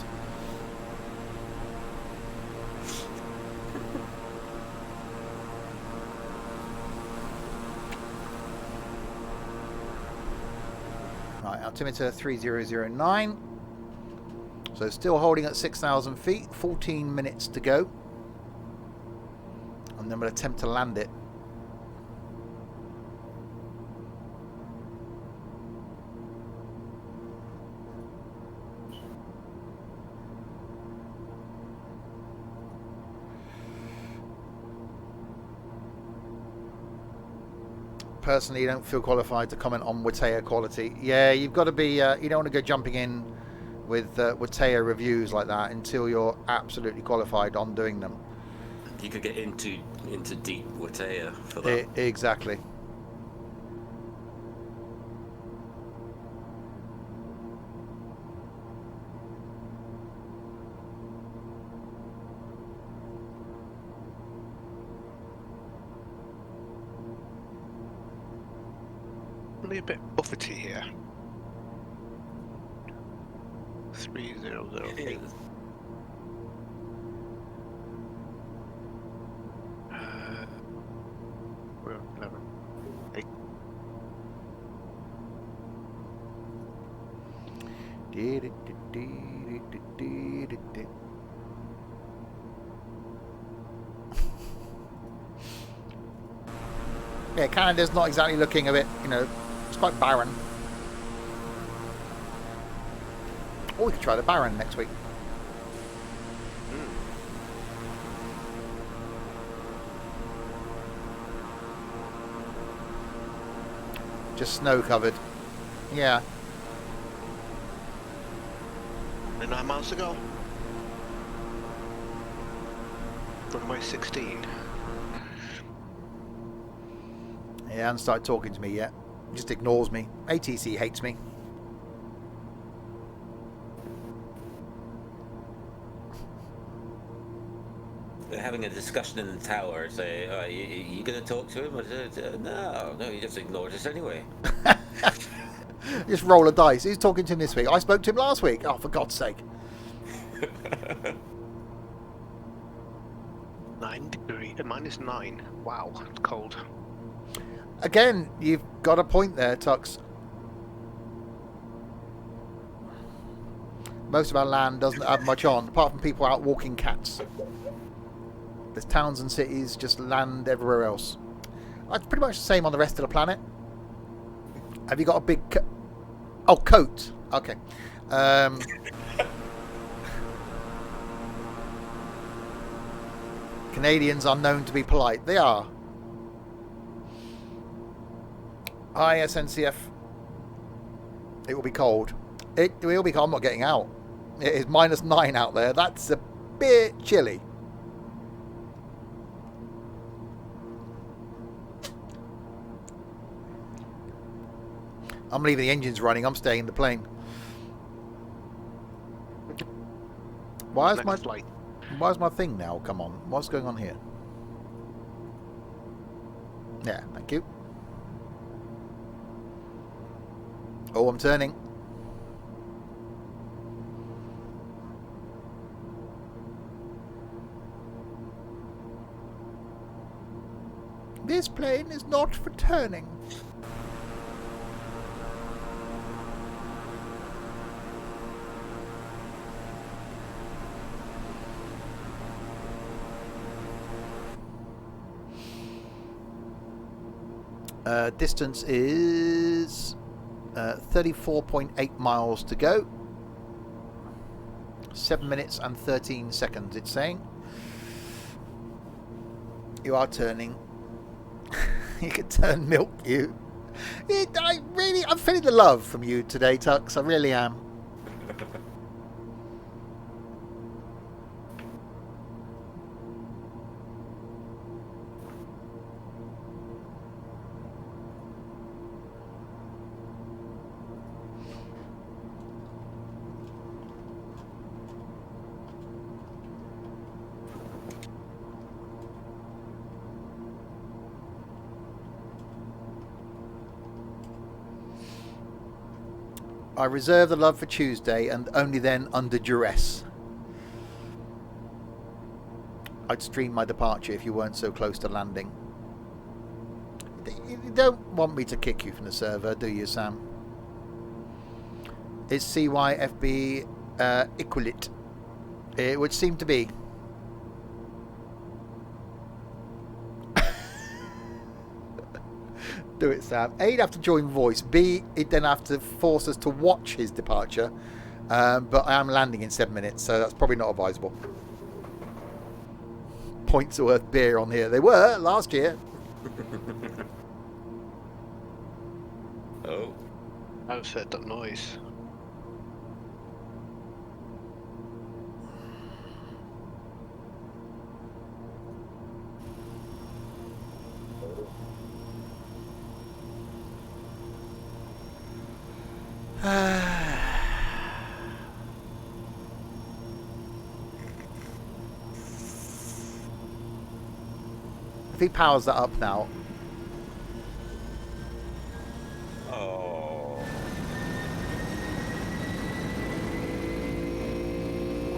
Right, altimeter 3009. So still holding at 6,000 feet, 14 minutes to go. And then we'll attempt to land it. Personally, don't feel qualified to comment on Watea quality. Yeah, you've got to be, you don't want to go jumping in with Watea reviews like that until you're absolutely qualified on doing them. You could get into deep Watea for that. Exactly. Only a bit buffety here. 3008. We're on 11. 8. Yeah, Canada's not exactly looking a bit, you know, it's quite barren. Or we could try the Barren next week. Just snow covered. Yeah. 9 miles to go. Runway 16. He hasn't started talking to me yet. He just ignores me. ATC hates me. They're having a discussion in the tower. Say, you going to talk to him? I said, no, he just ignores us anyway. Just roll a dice. Who's talking to him this week? I spoke to him last week. Oh, for God's sake. 9 degrees. -9. Wow, it's cold. Again, you've got a point there, Tux. Most of our land doesn't have much on, apart from people out walking cats. There's towns and cities, just land everywhere else. It's pretty much the same on the rest of the planet. Have you got a big... coat. Okay. Canadians are known to be polite. They are. ISNCF. It will be cold. It will be cold. I'm not getting out. It is -9 out there. That's a bit chilly. I'm leaving the engines running. I'm staying in the plane. Where's my thing now? Come on. What's going on here? Yeah, thank you. Oh, I'm turning. This plane is not for turning. Distance is 34.8 miles to go. 7 minutes and 13 seconds, it's saying. You are turning. You can turn milk, you. I'm feeling the love from you today, Tux. I really am. I reserve the love for Tuesday and only then under duress. I'd stream my departure if you weren't so close to landing. You don't want me to kick you from the server, do you, Sam? Is CYFB equilit? It would seem to be. Do it, Sam. A, he'd have to join voice. B, he'd then have to force us to watch his departure. But I am landing in 7 minutes, so that's probably not advisable. Points are worth beer on here. They were last year. Oh. I've heard that noise. If he powers that up now. Oh.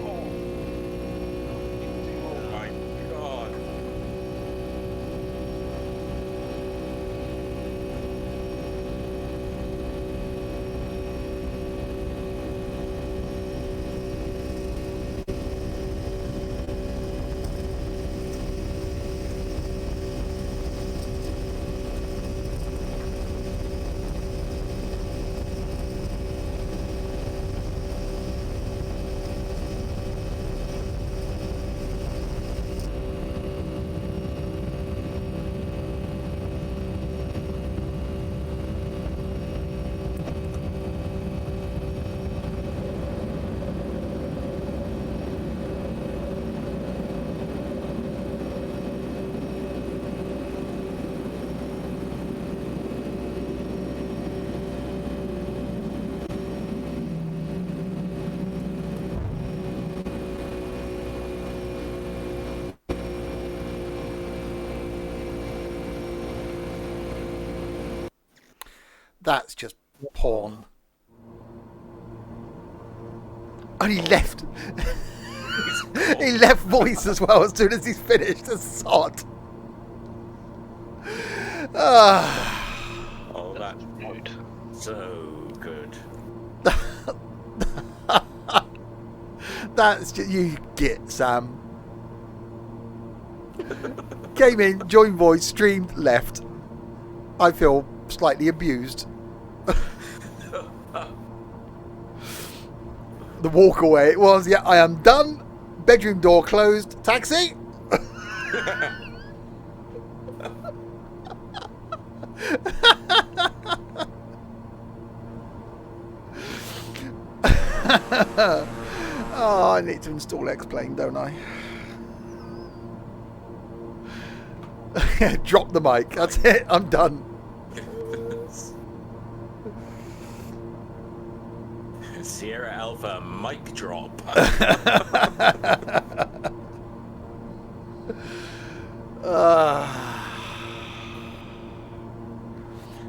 Oh my God. That's just porn. And he left. He left voice as well as soon as he's finished. A sod. Oh, that's good. So good. That's just, you get Sam. Came in, joined voice, streamed, left. I feel slightly abused. The walk away was, yeah, I am done. Bedroom door closed. Taxi. Oh, I need to install X-Plane, don't I? Drop the mic. That's it. I'm done. Sierra Alpha mic drop.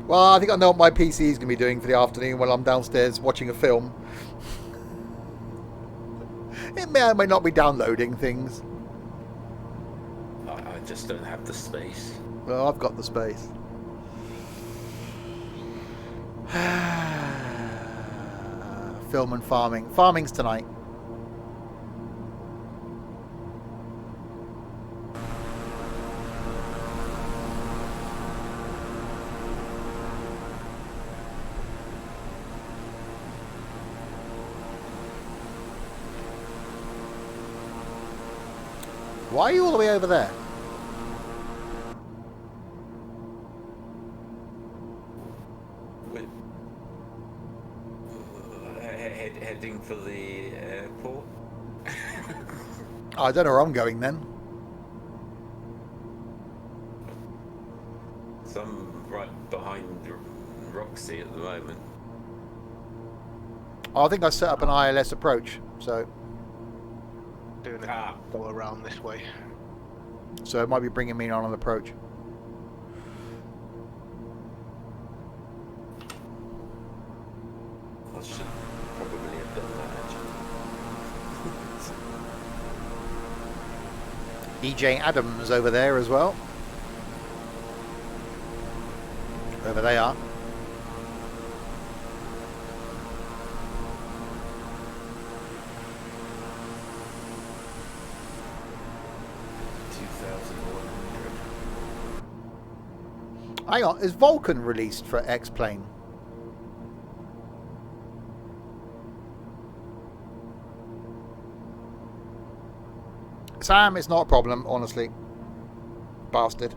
Well, I think I know what my PC is going to be doing for the afternoon while I'm downstairs watching a film. It may or may not be downloading things. I just don't have the space. Well, I've got the space. Film and farming. Farming's tonight. Why are you all the way over there? Heading for the airport. I don't know where I'm going then. So I'm right behind Roxy at the moment. I think I set up an ILS approach, so Doing a go around this way. it might be bringing me on an approach. I should probably have done that actually. EJ Adams over there as well. Over they are. Hang on, is Vulcan released for X-Plane? Sam, it's not a problem, honestly. Bastard.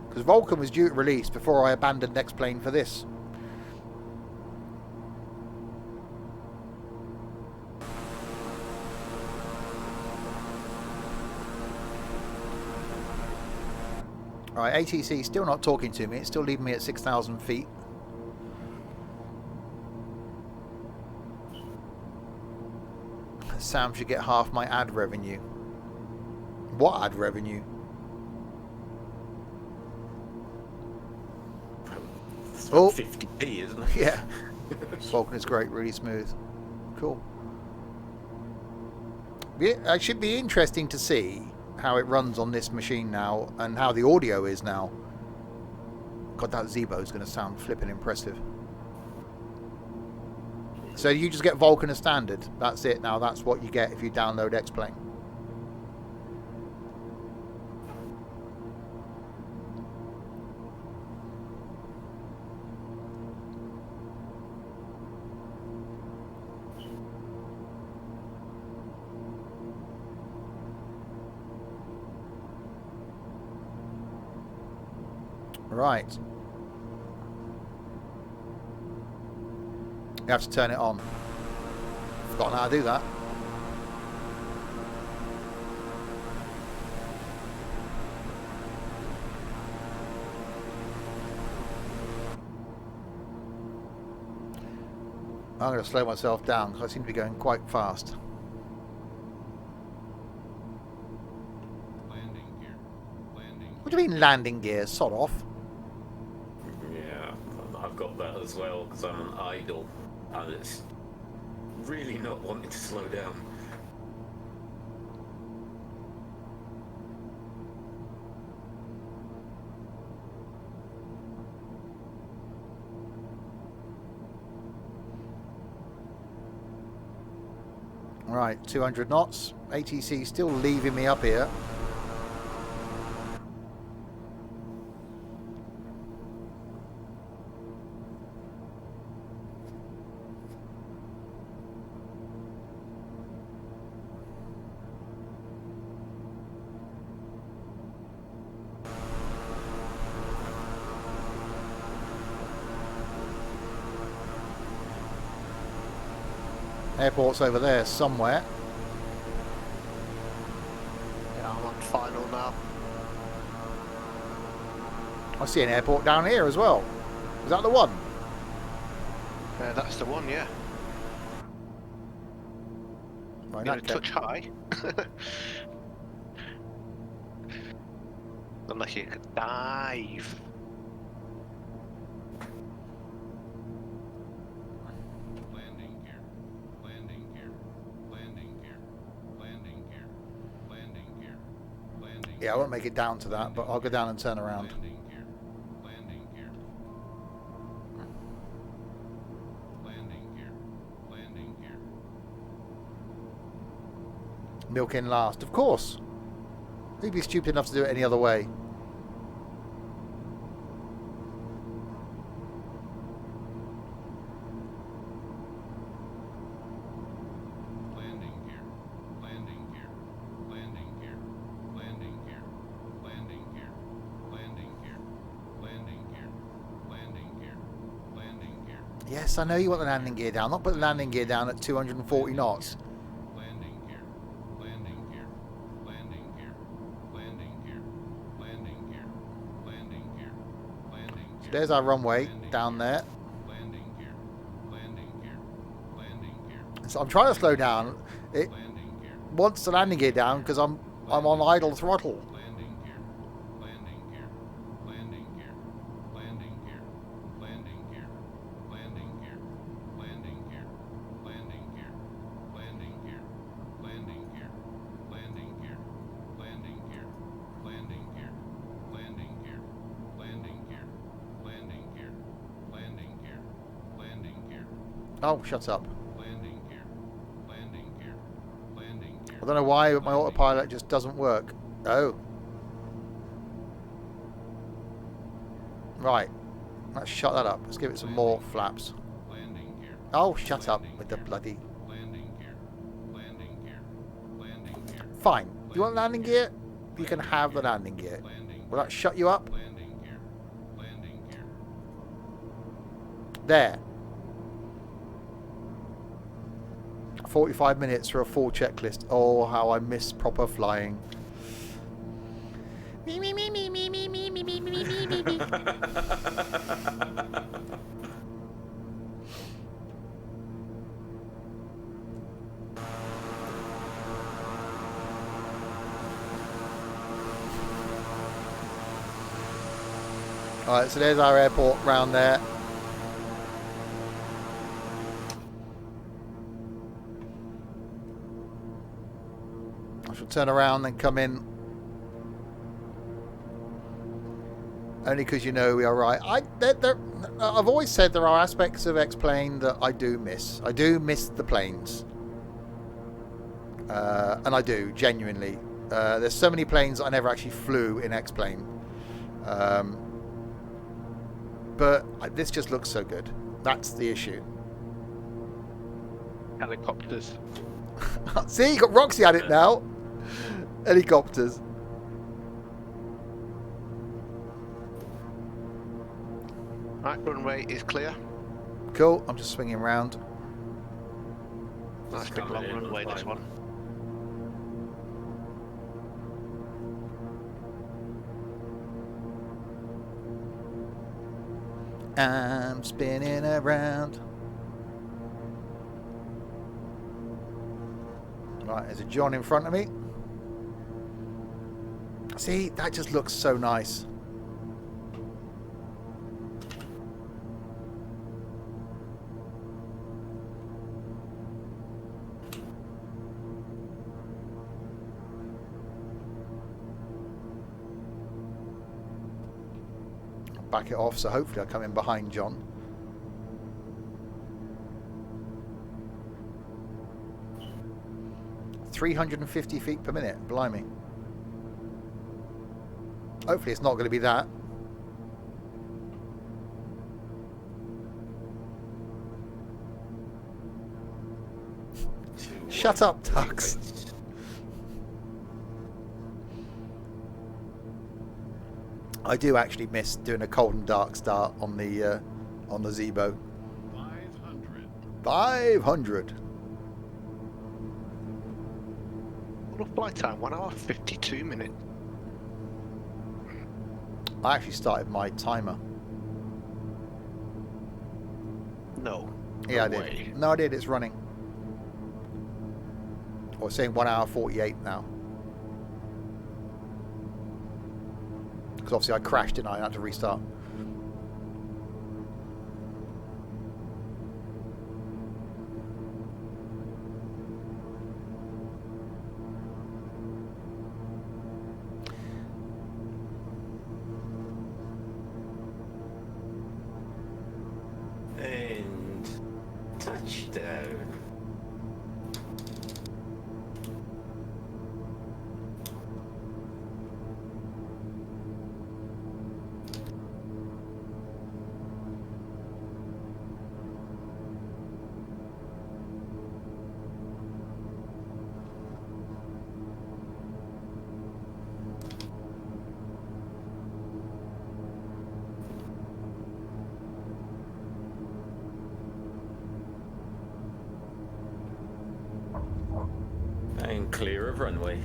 Because Vulcan was due to release before I abandoned X-Plane for this. Right, ATC still not talking to me. It's still leaving me at 6,000 feet. Sam should get half my ad revenue. What ad revenue? Oh, 50p, isn't it? Yeah. Vulcan is great, really smooth. Cool. Yeah, it should be interesting to see how it runs on this machine now and how the audio is now. God, that Zebo is going to sound flipping impressive. So you just get Vulcan as standard. That's it now. That's what you get if you download X-Plane. Right. You have to turn it on. Forgotten how to do that. I'm going to slow myself down because I seem to be going quite fast. Landing gear. Landing. What do you mean landing gear? Sod off. Yeah, I've got that as well because I'm an idle and it's really not wanting to slow down. Right, 200 knots. ATC still leaving me up here. Airport's over there somewhere. Yeah, I'm on final now. I see an airport down here as well. Is that the one? That's the one, yeah. Right, You're a okay. touch high. Unless you dive. Landing gear. Landing gear. Landing gear. Landing gear. Landing gear. Landing Yeah, I won't make it down to that, but I'll go down and turn around. landing gear. Landing gear. Landing gear. Landing gear. Milk in last, of course. Who'd be stupid enough to do it any other way? Landing gear. Landing gear. Landing gear. Landing gear. Landing gear. Landing gear. Landing gear. Landing gear. Landing gear. Yes, I know you want the landing gear down. Not put the landing gear down at 240 knots. Landing gear. Landing gear. Landing gear. Landing gear. Landing gear. Landing gear. Landing So gear. there's our runway down there. Landing gear. Landing gear. Landing gear. So I'm trying to slow down. It Landing gear. wants the landing gear down because I'm on idle throttle. Landing gear. Landing gear. Landing gear. Landing gear. Landing gear. Landing gear. Landing gear. Landing gear. Landing gear. Landing gear. Landing gear. Landing gear. Landing gear. Landing gear. Landing gear. Landing gear. Landing gear. Landing gear. Oh, shut up. Landing gear. Landing gear. Landing gear. I don't know why, but my autopilot just doesn't work. Oh. Right. Let's shut that up. Let's give it some more flaps. Landing gear. Oh, shut up with the bloody... Landing gear. Landing gear. Landing gear. Fine. You want landing gear? You can have the landing gear. Landing Will that shut you up? landing gear. Landing gear. There. 45 minutes for a full checklist. Oh, how I miss proper flying. Me, me, me, me, me, me, me, me, me, me, me, me, me. Alright, so there's our airport round there. I shall turn around and come in. Only because you know we are right. I've always said there are aspects of X-Plane that I do miss. I do miss the planes. And I do, genuinely. There's so many planes that I never actually flew in X-Plane. But this just looks so good. That's the issue. Helicopters. See, you got Roxy at it now. Helicopters. Right, runway is clear. Cool. I'm just swinging round. Nice big long runway, this one. I'm spinning around. Right, there's a John in front of me. See, that just looks so nice. Back it off, so hopefully I'll come in behind John. "350 feet per minute, blimey. Hopefully it's not going to be that. Shut up, Tux. I do actually miss doing a cold and dark start on the Zebo. 500. 500. Total flight time 1 hour 52 minutes. I actually started my timer. No. Yeah, I no did. way. No, I did. It's running. Or it's saying 1 hour 48 now. Because obviously I crashed and I had to restart. And touchdown. And clear of runway.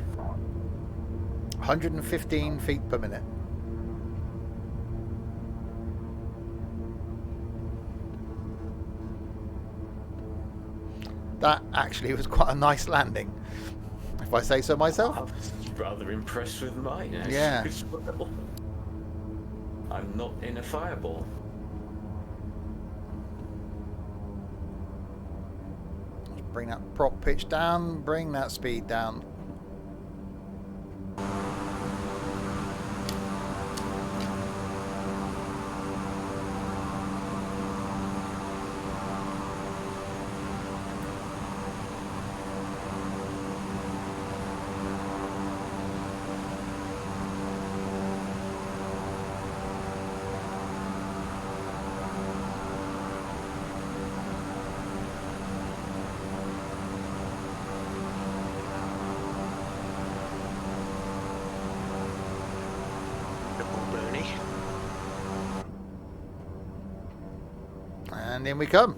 115 feet per minute. That actually was quite a nice landing, if I say so myself. I was rather impressed with mine, actually. Yeah. As well. I'm not in a fireball. Bring that prop pitch down, bring that speed down. Bernie. And in we come.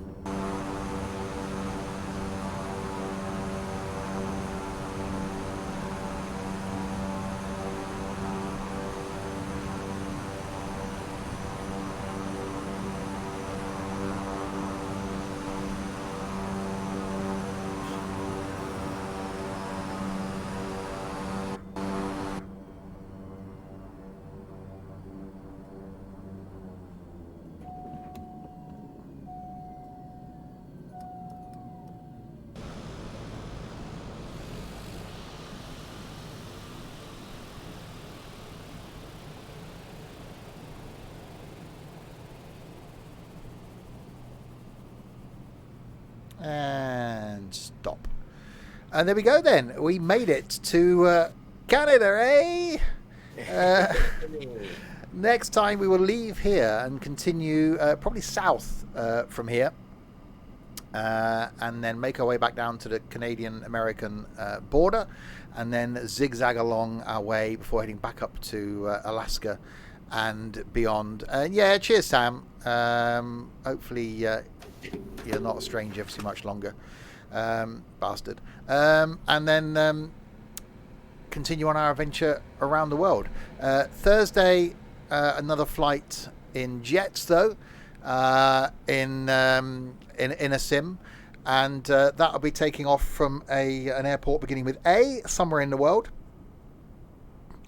And stop. And there we go then. We made it to Canada, eh? Next time we will leave here and continue probably south from here. And then make our way back down to the Canadian-American border. And then zigzag along our way before heading back up to Alaska and beyond. And yeah, cheers, Sam. Hopefully you're not a stranger for too much longer, bastard. And then continue on our adventure around the world. Thursday, another flight in jets, though, in a sim, and that'll be taking off from an airport beginning with A, somewhere in the world.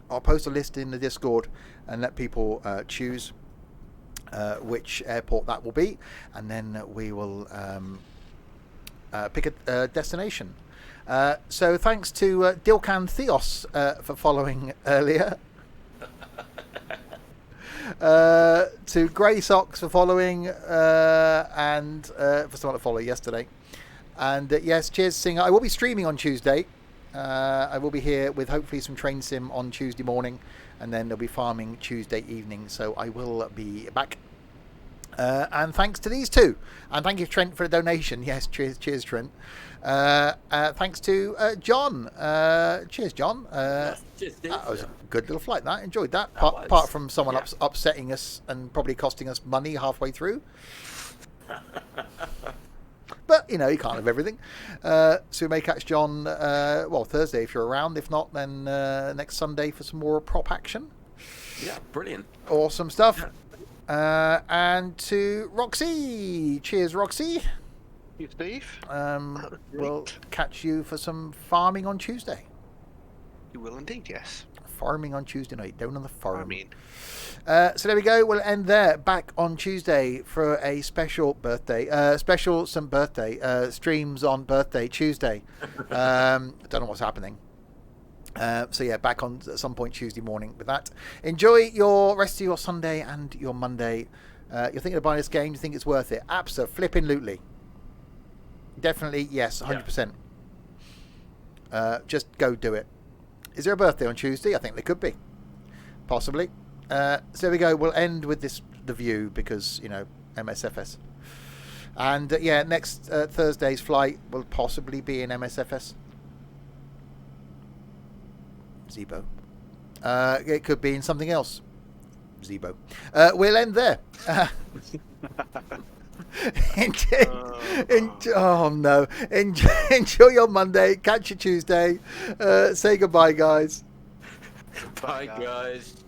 I'll post a list in the Discord and let people choose which airport that will be, and then we will pick a destination. So thanks to Dilkan Theos for following earlier. To Grey Socks for following, and for someone to follow yesterday. And yes, cheers, Singer. I will be streaming on Tuesday. I will be here with hopefully some train sim on Tuesday morning, and then there'll be farming Tuesday evening. So I will be back. And thanks to these two, and thank you, Trent, for the donation. Yes, cheers, Trent. Thanks to John. Cheers, John. Cheers, Steve. That was a good little flight. That enjoyed that. Was. Apart from someone Yeah. upsetting us and probably costing us money halfway through. But, you know, you can't have everything. So we may catch John, Thursday if you're around. If not, then next Sunday for some more prop action. Yeah, brilliant. Awesome stuff. And to Roxy. Cheers, Roxy. You, Steve. We'll catch you for some farming on Tuesday. You will indeed, yes. Farming on Tuesday night, down on the farm. I mean, so there we go. We'll end there. Back on Tuesday for a special birthday. Streams on birthday Tuesday. I don't know what's happening. So yeah, back on at some point Tuesday morning with that. Enjoy your rest of your Sunday and your Monday. You're thinking of buying this game. You think it's worth it? Abso-flipping-lutely. Definitely, yes, 100%. Just go do it. Is there a birthday on Tuesday? I think there could be. Possibly. So there we go. We'll end with the view because, you know, MSFS. And next Thursday's flight will possibly be in MSFS. Zebo. It could be in something else. Zebo. We'll end there. Enjoy your Monday. Catch you Tuesday. Say goodbye, guys. Bye, guys.